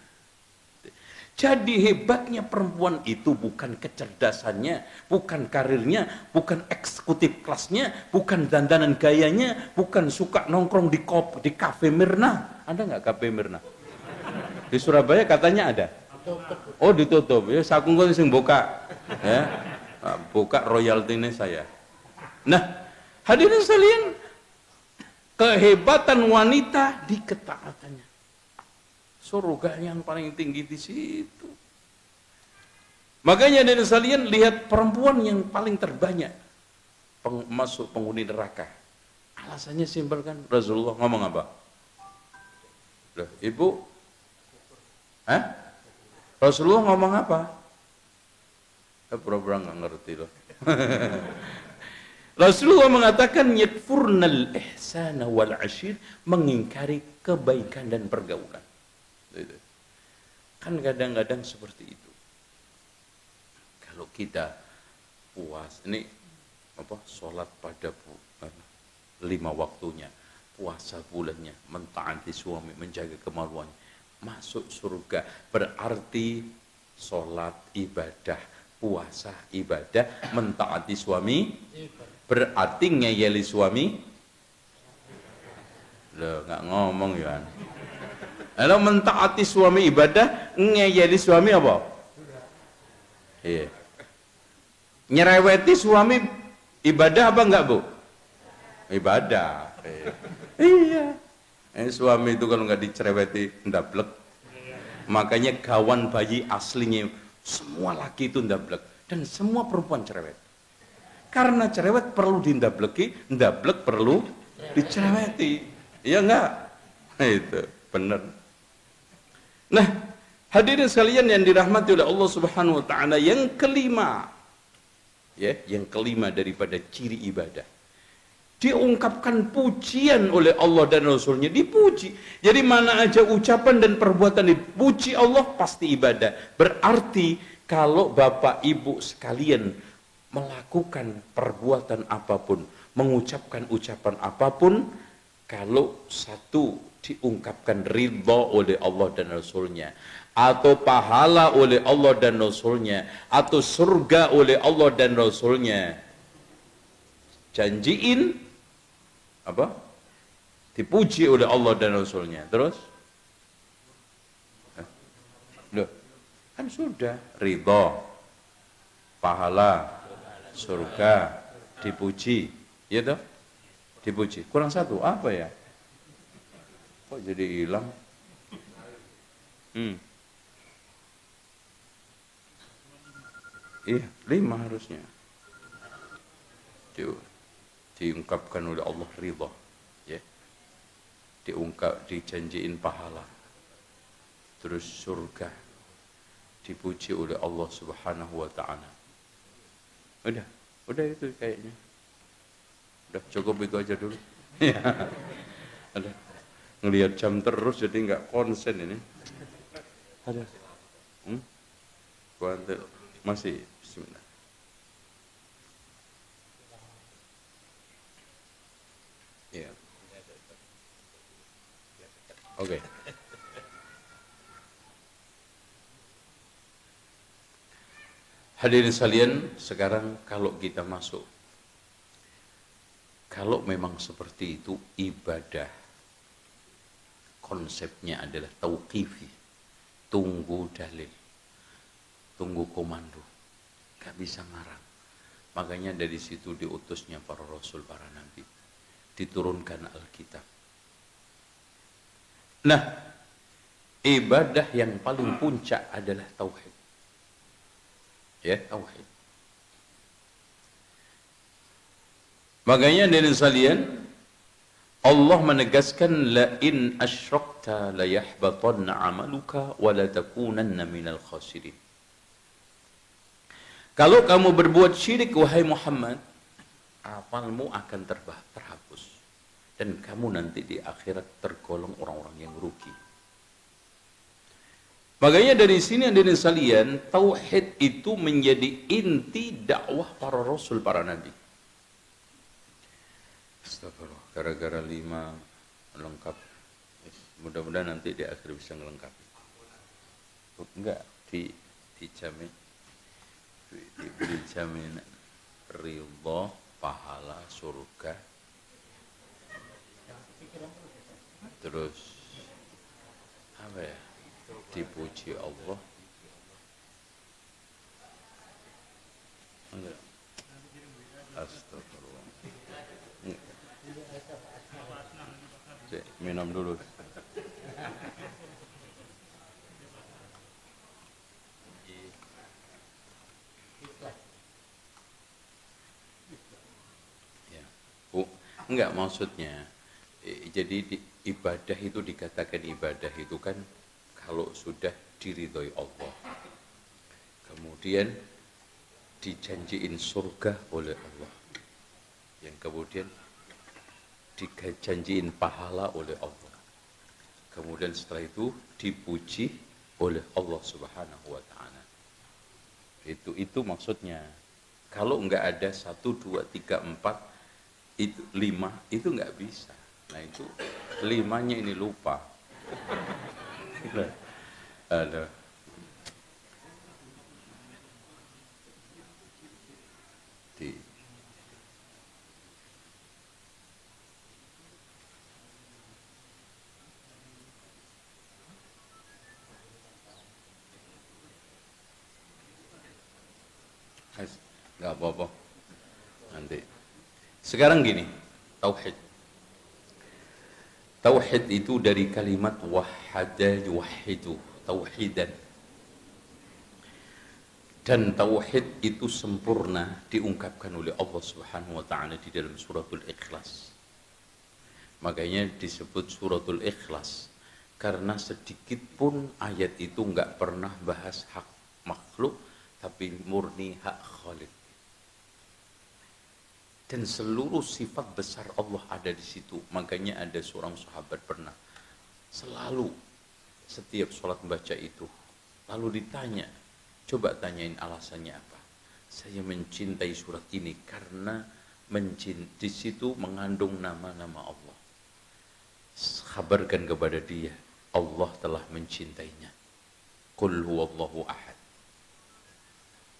Jadi hebatnya perempuan itu bukan kecerdasannya, bukan karirnya, bukan eksekutif kelasnya, bukan dandanan gayanya, bukan suka nongkrong di kafe Mirna. Ada nggak kafe Mirna? Di Surabaya katanya ada. Oh ditutup. Ya sakungkul sing buka. Ya. Buka royaltinya saya. Nah, hadirin sekalian, kehebatan wanita di ketaatannya. Surga yang paling tinggi di situ. Makanya hadirin sekalian, lihat perempuan yang paling terbanyak masuk penghuni neraka. Alasannya simpel kan? Rasulullah ngomong apa? Loh, ibu? Rasulullah ngomong apa? Pura-pura nggak ngerti loh. Rasulullah mengatakan yakfurnal ihsana wal ashir, mengingkari kebaikan dan pergaulan. Kan kadang-kadang seperti itu. Kalau kita puas, ini sholat pada 5 waktunya, puasa bulannya, mentaati suami, menjaga kemaluannya, masuk surga. Berarti sholat ibadah, puasa ibadah, mentaati suami, berarti ngeyeli suami. Loh, nggak ngomong ya. Kalau mentaati suami ibadah, ngeyeli suami apa? Iya. Nyereweti suami ibadah apa enggak, Bu? Ibadah. Iya. Suami itu kalau nggak dicereweti ndablek. Makanya kawan bayi aslinya semua laki itu ndablek dan semua perempuan cerewet. Karena cerewet perlu dindableki, ndablek perlu dicereweti. Iya enggak? Itu benar. Nah, hadirin sekalian yang dirahmati oleh Allah Subhanahu wa taala, yang kelima, ya, yang kelima daripada ciri ibadah, diungkapkan pujian oleh Allah dan Rasulnya, dipuji. Jadi mana aja ucapan dan perbuatan dipuji Allah pasti ibadah. Berarti kalau Bapak Ibu sekalian melakukan perbuatan apapun, mengucapkan ucapan apapun, kalau satu diungkapkan ridha oleh Allah dan Rasulnya, atau pahala oleh Allah dan Rasulnya, atau surga oleh Allah dan Rasulnya, janjiin apa? Dipuji oleh Allah dan Rasulnya. Terus? Loh, kan sudah ridha, pahala, surga, dipuji, ya toh? Dipuji. Kurang satu, apa ya? Kok jadi hilang? Iya, 5 harusnya. Diungkapkan oleh Allah ridha, ya. Dijanjiin pahala. Terus surga. Dipuji oleh Allah Subhanahu wa taala. Udah itu kayaknya. Udah cukup itu aja dulu. Ya. Ada ngelihat jam terus jadi nggak konsen ini. Ada. Masih bismillah. Ya. Oke. Hadirin sekalian, sekarang kalau kita masuk, kalau memang seperti itu ibadah, konsepnya adalah tauqifi, tunggu dalil, tunggu komando, gak bisa ngarang. Makanya dari situ diutusnya para rasul, para nabi, diturunkan Alkitab. Nah, ibadah yang paling puncak adalah tauhid. Ya, tauhid. Makanya dari sekalian, Allah menegaskan la in asyrakta la yahbatanna 'amaluka wa la takunanna minal khasirin. Kalau kamu berbuat syirik wahai Muhammad, amalmu akan terhapus dan kamu nanti di akhirat tergolong orang-orang yang rugi. Makanya dari sini hadirin sekalian, tauhid itu menjadi inti dakwah para rasul, para nabi. Astagfirullah, gara-gara 5 lengkap. Mudah-mudahan nanti di akhir bisa melengkapi. Enggak, dijamin, diberi jaminan ridha, pahala, surga. Terus apa ya? Dipuji Allah. Enggak. Astagfirullah. Minum dulu. Ya. Enggak, maksudnya jadi ibadah itu dikatakan ibadah itu kan kalau sudah diridhoi Allah, kemudian dijanjiin surga oleh Allah, yang kemudian dijanjiin pahala oleh Allah, kemudian setelah itu dipuji oleh Allah Subhanahu wa taala. Itu maksudnya. Kalau nggak ada 1, 2, 3, 4, itu 5, itu nggak bisa. Nah itu 5-nya ini lupa. Ada. Di nggak apa-apa nanti. Sekarang gini, tauhid. Tauhid itu dari kalimat wahada yuwahidu, tauhidan. Dan tauhid itu sempurna diungkapkan oleh Allah Subhanahu wa taala di dalam suratul Ikhlas. Makanya disebut suratul Ikhlas karena sedikit pun ayat itu nggak pernah bahas hak makhluk, tapi murni hak Khalik. Dan seluruh sifat besar Allah ada di situ. Makanya ada seorang sahabat pernah selalu setiap sholat membaca itu, lalu ditanya, coba tanyain alasannya apa. Saya mencintai surat ini karena di situ mengandung nama-nama Allah. Kabarkan kepada dia, Allah telah mencintainya. Qul huwallahu ahad.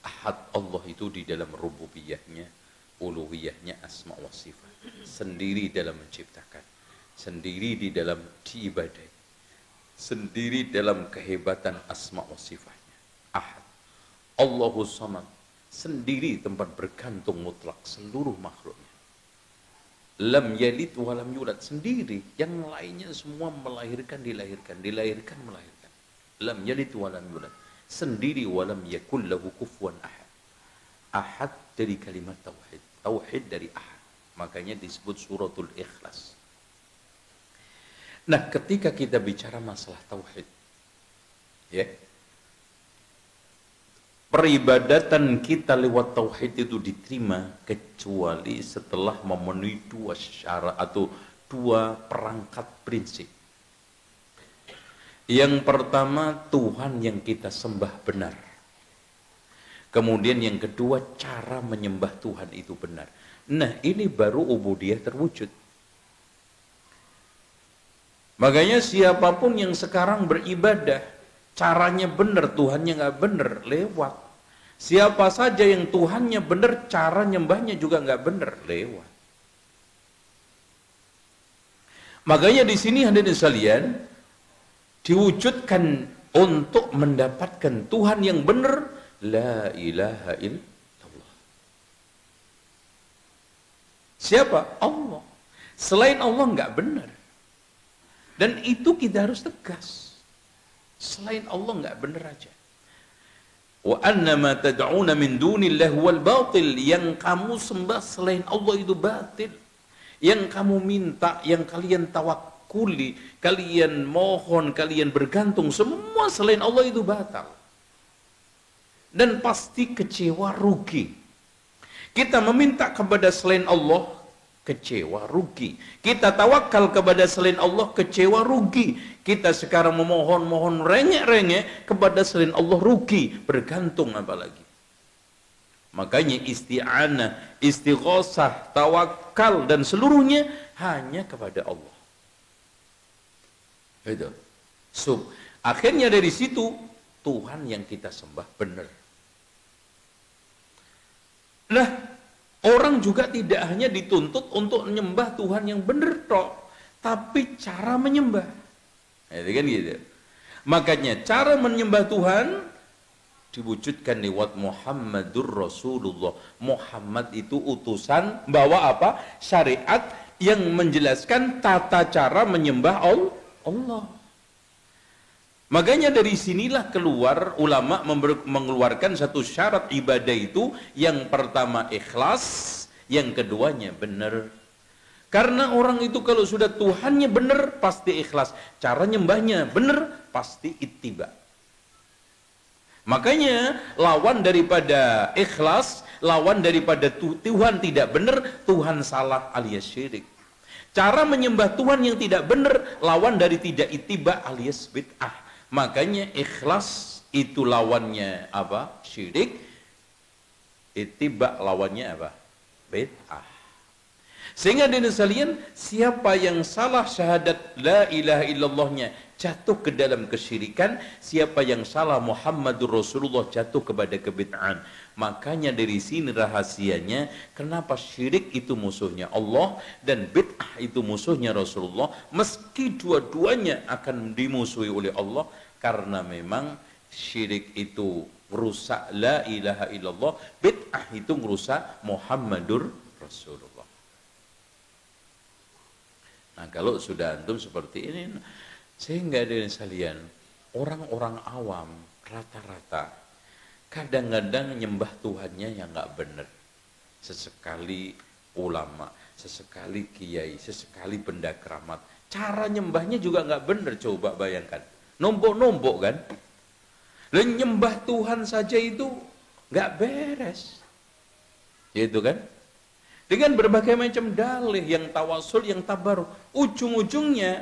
Ahad Allah itu di dalam rububiyahnya, uluhiyahnya, asma wa sifat. Sendiri dalam menciptakan, sendiri di dalam diibadai, sendiri dalam kehebatan asma wa sifatnya. Ahad. Allahu samad. Sendiri tempat bergantung mutlak seluruh makhluknya. Lam yalid wa lam yulad, sendiri, yang lainnya semua melahirkan, dilahirkan, melahirkan. Lam yalid wa lam yulad, sendiri, wa lam yakul lahu kufuwan ahad. Ahad dari kalimat tauhid, tauhid dari ahad, makanya disebut suratul Ikhlas. Nah, ketika kita bicara masalah tauhid, ya, peribadatan kita lewat tauhid itu diterima kecuali setelah memenuhi 2 syarat atau 2 perangkat prinsip. Yang pertama, Tuhan yang kita sembah benar. Kemudian yang kedua, cara menyembah Tuhan itu benar. Nah, ini baru ubudiyah terwujud. Makanya siapapun yang sekarang beribadah, caranya benar, Tuhannya nggak benar, lewat. Siapa saja yang Tuhannya benar, cara nyembahnya juga nggak benar, lewat. Makanya di sini hadirin sekalian, diwujudkan untuk mendapatkan Tuhan yang benar, la ilaha illallah. Siapa? Allah. Selain Allah nggak benar. Dan itu kita harus tegas. Selain Allah nggak benar aja. Wa annama tad'una min dunillahi wal batil, yang kamu sembah selain Allah itu batil. Yang kamu minta, yang kalian tawakkuli, kalian mohon, kalian bergantung, semua selain Allah itu batal. Dan pasti kecewa, rugi. Kita meminta kepada selain Allah, kecewa, rugi. Kita tawakal kepada selain Allah, kecewa, rugi. Kita sekarang memohon-mohon rengek-rengek kepada selain Allah, rugi. Bergantung apalagi. Makanya isti'anah, istighosah, tawakal, dan seluruhnya hanya kepada Allah. Itu. So, akhirnya dari situ, Tuhan yang kita sembah benar. Nah, orang juga tidak hanya dituntut untuk menyembah Tuhan yang benar toh, tapi cara menyembah. Itu kan gitu. Makanya cara menyembah Tuhan diwujudkan lewat Muhammadur Rasulullah. Muhammad itu utusan, bawa apa? Syariat yang menjelaskan tata cara menyembah Allah. Makanya dari sinilah keluar ulama mengeluarkan satu syarat ibadah itu, yang pertama ikhlas, yang keduanya benar. Karena orang itu kalau sudah Tuhannya benar pasti ikhlas, cara nyembahnya benar pasti ittiba. Makanya lawan daripada ikhlas, lawan daripada Tuhan tidak benar, Tuhan salah alias syirik. Cara menyembah Tuhan yang tidak benar, lawan dari tidak ittiba alias bid'ah. Makanya ikhlas itu lawannya apa? Syirik.
Ittiba lawannya apa? Bid'ah. Sehingga di sekalian, siapa yang salah syahadat la ilaha illallahnya jatuh ke dalam kesyirikan, siapa yang salah Muhammadur Rasulullah jatuh kepada kebid'ahan. Makanya dari sini rahasianya kenapa syirik itu musuhnya Allah dan bid'ah itu musuhnya Rasulullah, meski dua-duanya akan dimusuhi oleh Allah, karena memang syirik itu merusak la ilaha illallah, bid'ah itu merusak Muhammadur Rasulullah. Nah, kalau sudah antum seperti ini, sehingga dari sekalian, orang-orang awam rata-rata kadang-kadang nyembah Tuhannya yang nggak benar. Sesekali ulama, sesekali kiai, sesekali benda keramat. Cara nyembahnya juga nggak benar, coba bayangkan. Nombok-nombok kan? Dan nyembah Tuhan saja itu nggak beres. Gitu kan? Dengan berbagai macam dalih, yang tawasul, yang tabaruk. Ujung-ujungnya,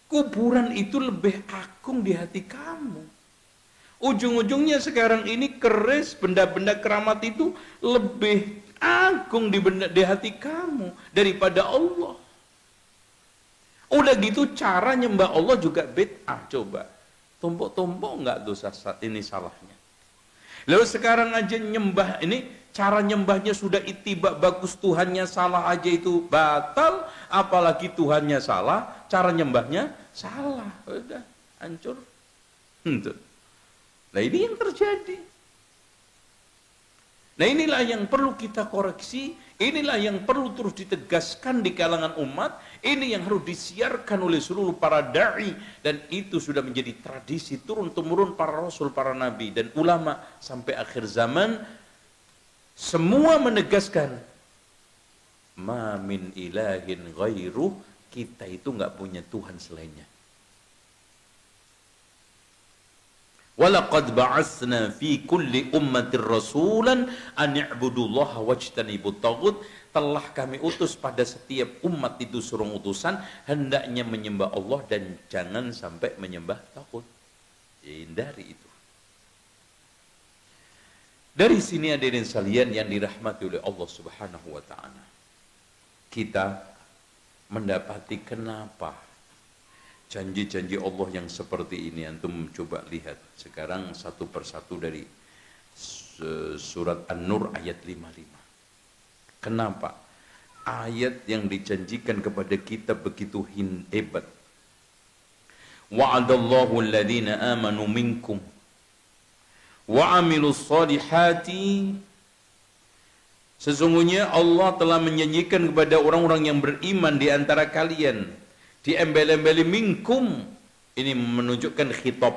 kuburan itu lebih agung di hati kamu. Ujung-ujungnya sekarang ini keris, benda-benda keramat itu lebih agung di hati kamu daripada Allah. Udah gitu cara nyembah Allah juga bid'ah. Coba, tumpuk-tumpuk nggak dosa ini salahnya. Lalu sekarang aja nyembah ini, cara nyembahnya sudah ittiba bagus, Tuhannya salah aja itu batal, apalagi Tuhannya salah, cara nyembahnya salah, udah hancur. Nah ini yang terjadi. Nah inilah yang perlu kita koreksi, inilah yang perlu terus ditegaskan di kalangan umat, ini yang harus disiarkan oleh seluruh para da'i, dan itu sudah menjadi tradisi turun-temurun para rasul, para nabi, dan ulama sampai akhir zaman. Semua menegaskan, ma min ilahin ghairuh, kita itu nggak punya Tuhan selainnya. Walaqad ba'atsna fi kulli ummatir rasulan an i'budullaha wajtanibut taghut. Telah kami utus pada setiap umat itu suruh utusan, hendaknya menyembah Allah dan jangan sampai menyembah taghut. Hindari itu. Dari sini hadirin sekalian yang dirahmati oleh Allah Subhanahu wa taala, kita mendapati kenapa janji-janji Allah yang seperti ini. Antum coba lihat sekarang satu persatu dari surat An-Nur ayat 55. Kenapa ayat yang dijanjikan kepada kita begitu hebat? Wa'adallahu alladhina amanu minkum wa amilus solihati. Sesungguhnya Allah telah menjanjikan kepada orang-orang yang beriman di antara kalian. Diembel-embeli minkum, ini menunjukkan khitab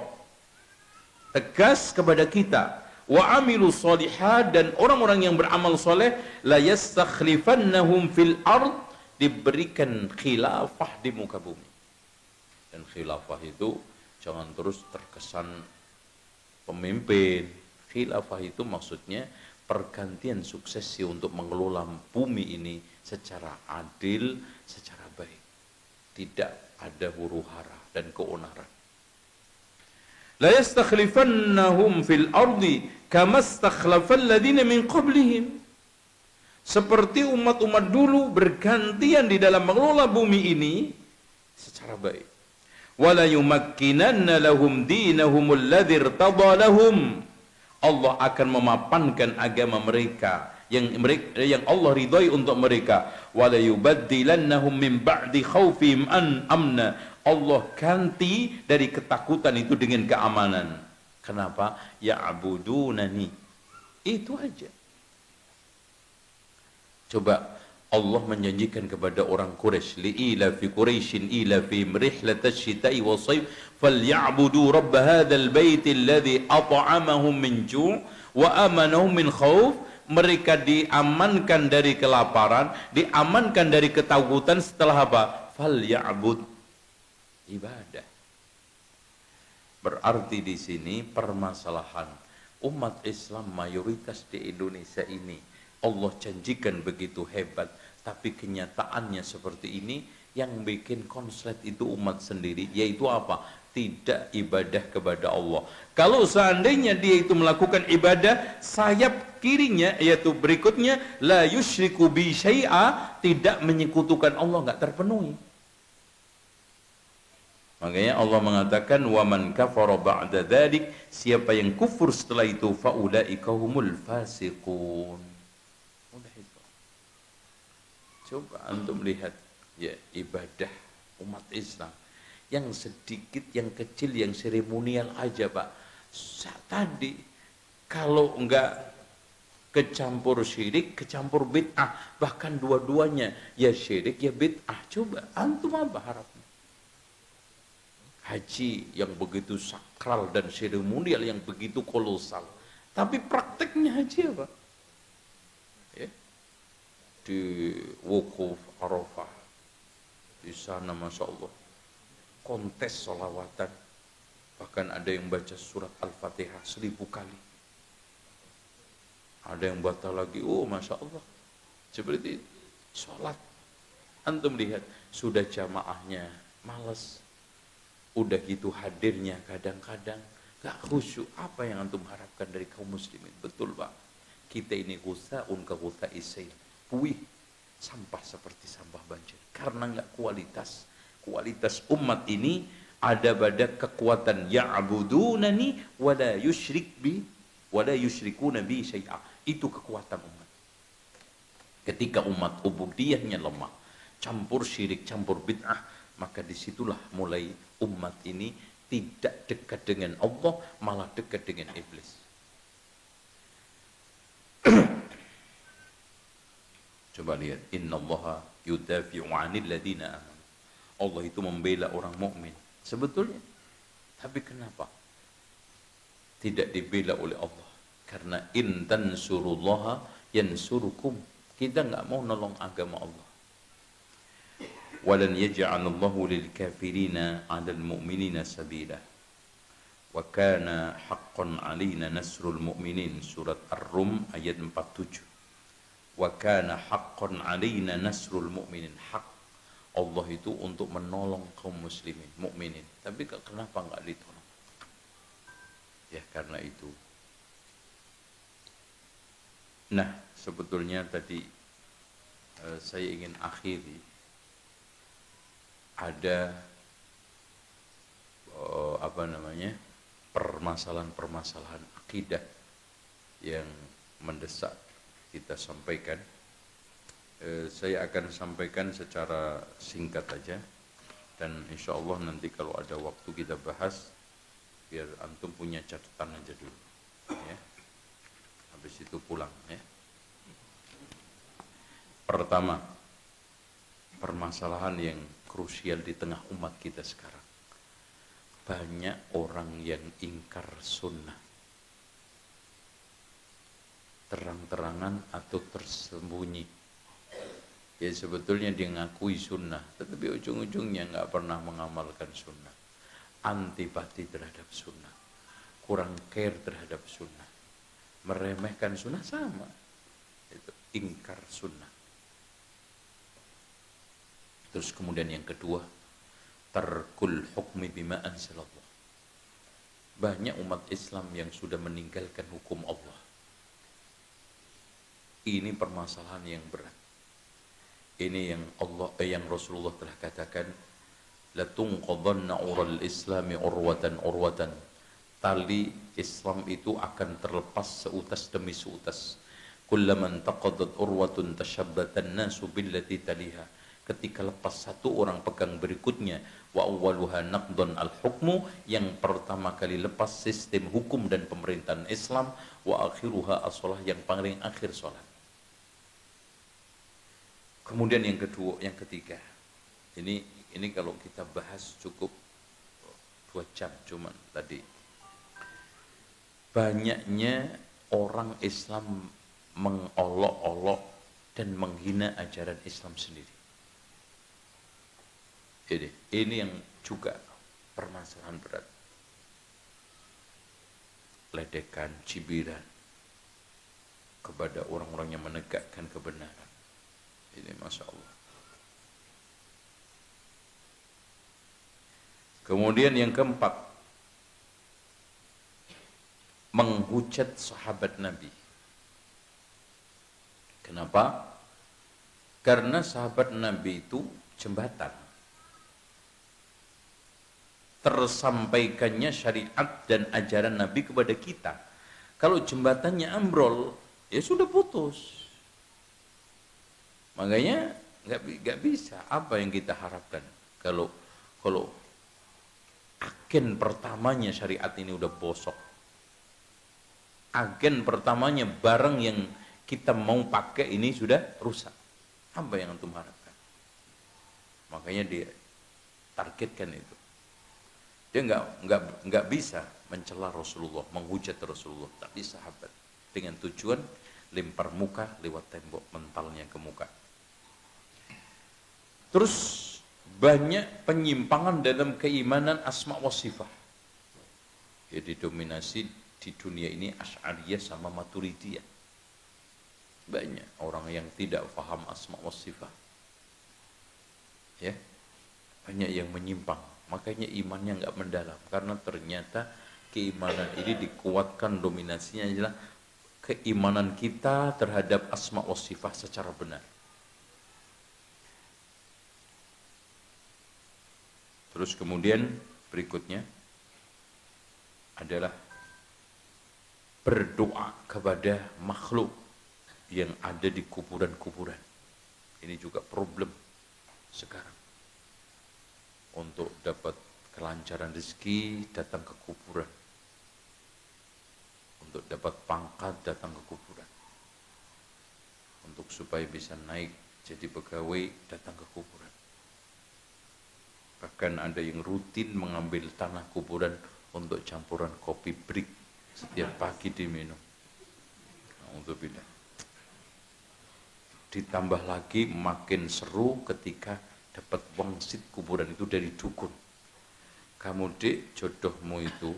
tegas kepada kita. Wa amilus solihat, dan orang-orang yang beramal soleh, la yastakhlifannahum fil ard, diberikan khilafah di muka bumi. Dan khilafah itu jangan terus terkesan pemimpin. Khilafah itu maksudnya pergantian suksesi untuk mengelola bumi ini secara adil, secara baik. Tidak ada huru-hara dan keonaran. La yastakhlifannahum fil ardi kama istakhlafal ladzina min qablihim. Seperti umat-umat dulu bergantian di dalam mengelola bumi ini secara baik. Wala yumakkinanna lahum dinahumul ladzi irtada lahum. Allah akan memapankan agama mereka yang Allah ridhai untuk mereka. Wala yubaddilannahum min ba'di khaufihim amna. Allah ganti dari ketakutan itu dengan keamanan. Kenapa? Ya'budunani. Itu aja. Coba Allah menjanjikan kepada orang Quraisy, li'ila fi Quraisyin ila fi rihlatash shita'i wa shayf falyabudu rabb hadzal bait alladhi at'amahum min ju' wa amanahum min khauf. Mereka diamankan dari kelaparan, diamankan dari ketakutan, setelah apa? Falyabud, ibadah. Berarti di sini permasalahan umat Islam mayoritas di Indonesia ini Allah janjikan begitu hebat, tapi kenyataannya seperti ini. Yang bikin konslet itu umat sendiri, yaitu apa? tidak ibadah kepada Allah. Kalau seandainya dia itu melakukan ibadah, sayap kirinya yaitu berikutnya la yusyriku bi syai'a, tidak menyekutukan Allah, enggak terpenuhi. Makanya Allah mengatakan wa man kafara ba'da dzalik, siapa yang kufur setelah itu faulaika humul fasiqun. Mudah itu. Coba antum lihat ya ibadah umat Islam yang sedikit, yang kecil, yang seremonial aja, Pak. Tadi kalau enggak kecampur syirik, kecampur bid'ah, bahkan dua-duanya ya syirik ya bid'ah. Coba antum apa harapnya? Haji yang begitu sakral dan seremonial yang begitu kolosal, tapi prakteknya haji apa? Ya. Di wukuf Arafah, di sana Masya Allah kontes sholawatan, bahkan ada yang baca surat Al-Fatihah 1000 kali, ada yang batal lagi, oh Masya Allah, seperti sholat. Antum lihat, sudah jamaahnya males, udah gitu hadirnya kadang-kadang gak khusyuk. Apa yang antum harapkan dari kaum muslimin? Betul Pak, kita ini ghusaun ka ghusa'i sayl, puih sampah seperti sampah banjir, karena gak kualitas umat ini ada pada kekuatan ya'budunani wala yusyrikuna bi syai'a. Itu kekuatan umat. Ketika umat ubudiyahnya lemah, campur syirik, campur bid'ah, maka disitulah mulai umat ini tidak dekat dengan Allah, malah dekat dengan iblis. Coba lihat, innallaha yudafi'u 'anil ladzina amanu. Allah itu membela orang mukmin sebetulnya. Tapi kenapa tidak dibela oleh Allah? Karena in tansurullaha yansurukum. Kita enggak mau nolong agama Allah. Walan yaj'alallahu lil kafirina 'alal mu'minina sabila. Wa kana haqqan 'alaina nasrul mu'minin. Surat Ar-Rum ayat 47. Wa kana haqqan 'alaina nasrul mu'minin. Hak Allah itu untuk menolong kaum muslimin, mukminin. Tapi kenapa enggak ditolong? Ya karena itu. Nah, sebetulnya tadi saya ingin akhiri ada permasalahan-permasalahan akidah yang mendesak kita sampaikan. Saya akan sampaikan secara singkat aja, dan insya Allah nanti kalau ada waktu kita bahas, biar antum punya catatan aja dulu ya. Habis itu pulang ya. Pertama, permasalahan yang krusial di tengah umat kita sekarang, banyak orang yang ingkar sunnah, terang-terangan atau tersembunyi. Ya sebetulnya dia ngakui sunnah, tetapi ujung-ujungnya nggak pernah mengamalkan sunnah, antipati terhadap sunnah, kurang care terhadap sunnah, meremehkan sunnah, sama itu ingkar sunnah. Terus kemudian yang kedua, tarkul hukmi bima anzalallah. Banyak umat Islam yang sudah meninggalkan hukum Allah. Ini permasalahan yang berat. Ini yang yang Rasulullah telah katakan, la tunqadhanna ural islami urwatan urwatan. Tali Islam itu akan terlepas seutas demi seutas. Kullaman taqadat urwatun tashabbatan nasu billati taliha. Ketika lepas satu, orang pegang berikutnya. Wa awwaluha naqdan al-hukmu, yang pertama kali lepas sistem hukum dan pemerintahan Islam. Wa akhiruha as-shalah, yang paling akhir salat. Kemudian yang kedua, yang ketiga. Ini kalau kita bahas cukup 2 jam cuman tadi. Banyaknya orang Islam mengolok-olok dan menghina ajaran Islam sendiri. Ini yang juga permasalahan berat. Ledekan, cibiran kepada orang-orang yang menegakkan kebenaran. Ini Masya Allah. Kemudian yang keempat, menghujat sahabat Nabi. Kenapa? Karena sahabat Nabi itu jembatan tersampaikannya syariat dan ajaran Nabi kepada kita. Kalau jembatannya ambrol, ya sudah putus. Makanya nggak bisa. Apa yang kita harapkan? Kalau agen pertamanya syariat ini udah bosok, agen pertamanya barang yang kita mau pakai ini sudah rusak, apa yang antum harapkan? Makanya dia targetkan itu. Dia nggak bisa mencela Rasulullah, menghujat Rasulullah, tapi sahabat dengan tujuan lempar muka lewat tembok mentalnya ke muka. Terus banyak penyimpangan dalam keimanan asma wa sifat. Jadi dominasi di dunia ini Asy'ariyah sama Maturidiyah. Banyak orang yang tidak paham asma wa sifat. Ya. Banyak yang menyimpang. Makanya imannya nggak mendalam, karena ternyata keimanan ini dikuatkan, dominasinya adalah keimanan kita terhadap asma wa sifat secara benar. Terus kemudian berikutnya adalah berdoa kepada makhluk yang ada di kuburan-kuburan. Ini juga problem sekarang. Untuk dapat kelancaran rezeki, datang ke kuburan. Untuk dapat pangkat, datang ke kuburan. Untuk supaya bisa naik jadi pegawai, datang ke kuburan. Bahkan ada yang rutin mengambil tanah kuburan untuk campuran kopi brik setiap pagi diminum. Alhamdulillah. Ditambah lagi makin seru ketika dapat wangsit kuburan itu dari dukun. Kamu dek, jodohmu itu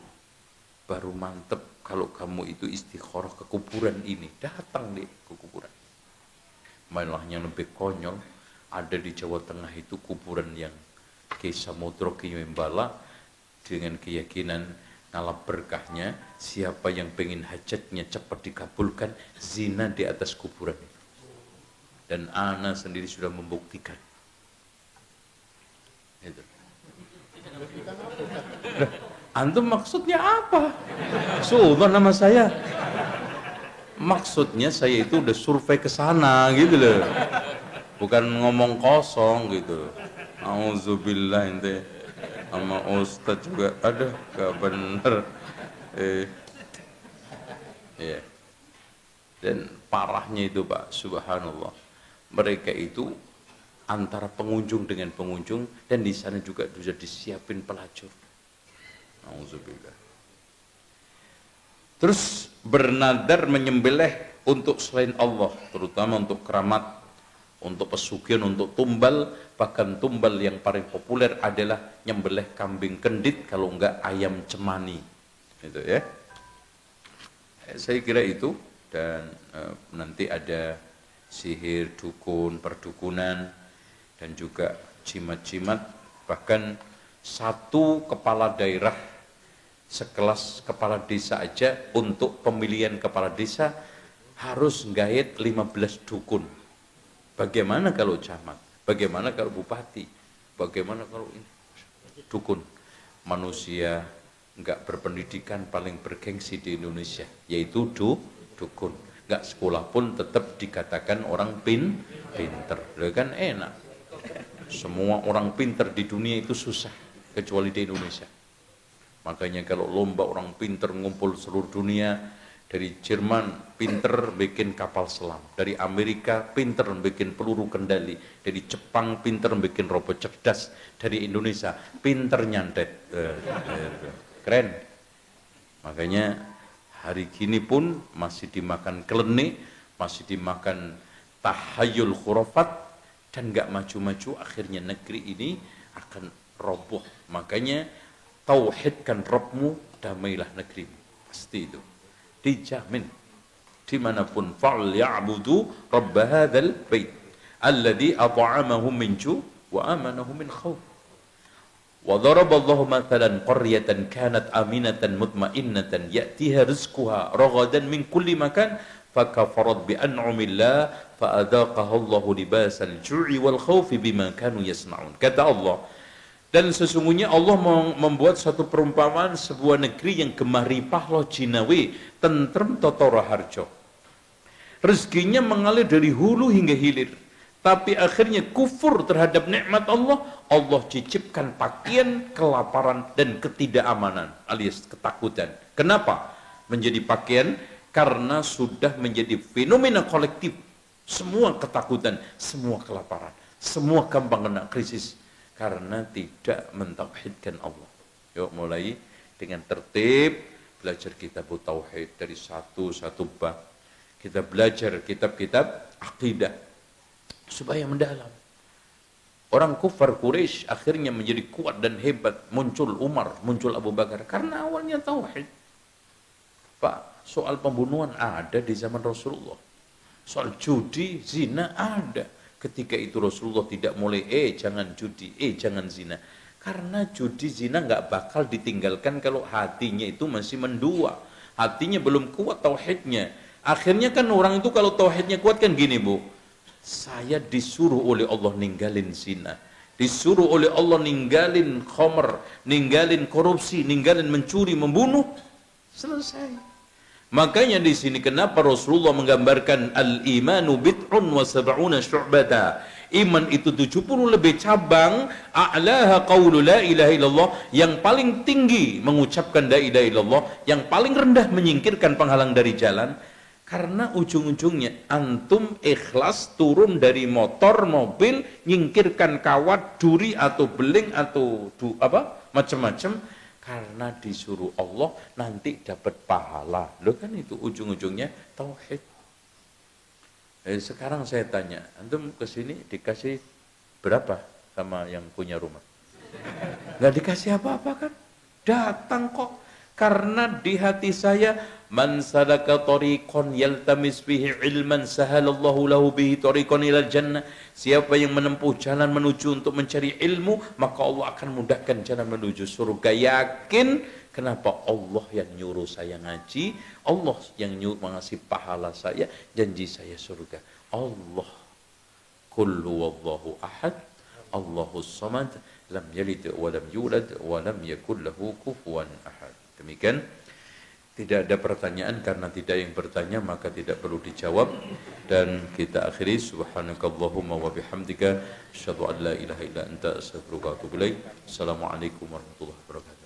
baru mantep kalau kamu itu istikharah ke kuburan ini. Datang dek ke kuburan. Malah yang lebih konyol, ada di Jawa Tengah itu kuburan yang Ki Samudro Ki Membala dengan keyakinan ngalap berkahnya, siapa yang pengen hajatnya cepat dikabulkan, zina di atas kuburan itu. Dan ana sendiri sudah membuktikan. Itu. Antum maksudnya apa? Sudah nama saya. Maksudnya saya itu udah survei ke sana gitu loh. Bukan ngomong kosong gitu. Auzubillah ente sama Ustadz juga ada gak bener. Ya. Dan parahnya itu Pak, subhanallah. Mereka itu antara pengunjung dengan pengunjung, dan di sana juga sudah disiapin pelacur. Auzubillah. Terus bernadar menyembelih untuk selain Allah, terutama untuk keramat, untuk pesugihan, untuk tumbal. Bahkan tumbal yang paling populer adalah nyembelih kambing kendit, kalau enggak ayam cemani. Itu ya. Saya kira itu. Dan nanti ada sihir, dukun, perdukunan, dan juga jimat-jimat. Bahkan satu kepala daerah sekelas kepala desa aja, untuk pemilihan kepala desa harus nggait 15 dukun. Bagaimana kalau camat? Bagaimana kalau bupati? Bagaimana kalau ini? Dukun. Manusia nggak berpendidikan paling bergengsi di Indonesia, yaitu dukun. Nggak sekolah pun tetap dikatakan orang pinter. Kan enak. Semua orang pinter di dunia itu susah, kecuali di Indonesia. Makanya kalau lomba orang pinter ngumpul seluruh dunia, dari Jerman pinter bikin kapal selam, dari Amerika pinter bikin peluru kendali, dari Jepang pinter bikin robot cerdas, dari Indonesia pinter nyantet. Keren. Makanya hari gini pun masih dimakan klenik, masih dimakan tahayul khurafat, dan nggak maju-maju, akhirnya negeri ini akan roboh. Makanya tauhidkan Rabbmu, damailah negerimu. Pasti itu dijamin dimanapun. Fa'al ya'budu rabb hadzal bait alladzi at'amahum min ju' wa amanahum min khauf. Wa daraballahu mathalan qaryatan kanat aminatan mutmainnatan ya'tiha rizquha ragadan min kulli makan fakafarat bi an'amillah fa'adaqaha Allahu libasal ju'i wal khaufi bima kanu yasna'un. Kata Allah, dan sesungguhnya Allah membuat satu perumpamaan sebuah negeri yang gemah ripah loh jinawi tentrem totoro harjo. Rezekinya mengalir dari hulu hingga hilir. Tapi akhirnya kufur terhadap nikmat Allah, Allah cicipkan pakaian kelaparan dan ketidakamanan alias ketakutan. Kenapa menjadi pakaian? Karena sudah menjadi fenomena kolektif. Semua ketakutan, semua kelaparan, semua gampang kena krisis karena tidak mentauhidkan Allah. Yuk mulai dengan tertib belajar kitab tauhid dari satu bab. Kita belajar kitab-kitab akidah supaya mendalam. Orang kufar Quraisy akhirnya menjadi kuat dan hebat. Muncul Umar, muncul Abu Bakar karena awalnya tauhid. Pak, soal pembunuhan ada di zaman Rasulullah. Soal judi, zina ada. Ketika itu Rasulullah tidak mulai jangan judi, jangan zina. Karena judi, zina nggak bakal ditinggalkan kalau hatinya itu masih mendua. Hatinya belum kuat tauhidnya. Akhirnya kan orang itu kalau tauhidnya kuat kan gini, Bu. Saya disuruh oleh Allah ninggalin zina, disuruh oleh Allah ninggalin khamr, ninggalin korupsi, ninggalin mencuri, membunuh, selesai. Makanya di sini kenapa Rasulullah menggambarkan al-imanu bid'un wa sab'una syu'bata. Iman itu 70 lebih cabang, a'laha qawlu la ilaha illallah, yang paling tinggi mengucapkan la ilaha illallah, yang paling rendah menyingkirkan penghalang dari jalan. Karena ujung-ujungnya antum ikhlas turun dari motor, mobil, nyingkirkan kawat, duri atau beling atau macam-macam karena disuruh Allah nanti dapat pahala. Loh kan itu ujung-ujungnya tauhid. Sekarang saya tanya, antum kesini dikasih berapa sama yang punya rumah? Nggak dikasih apa-apa kan? Datang kok. Karena di hati saya, man salaka tariqan yaltamis bihi ilman sahalallahu lahu bihi tariqan ilal jannah. Siapa yang menempuh jalan menuju untuk mencari ilmu, maka Allah akan mudahkan jalan menuju surga. Yakin kenapa? Allah yang nyuruh saya ngaji, Allah yang nyuruh mengasih pahala saya, janji saya surga. Allah kullu wallahu ahad, Allahus samad, lam yalid wa lam yulad wa lam yakul lahu kufuwan ahad. Demikian, tidak ada pertanyaan, karena tidak yang bertanya maka tidak perlu dijawab, dan kita akhiri subhanakallahumma wa bihamdika asyhadu an la ilaha illa anta astaghfiruka wa atubu ilaik. Assalamualaikum warahmatullahi wabarakatuh.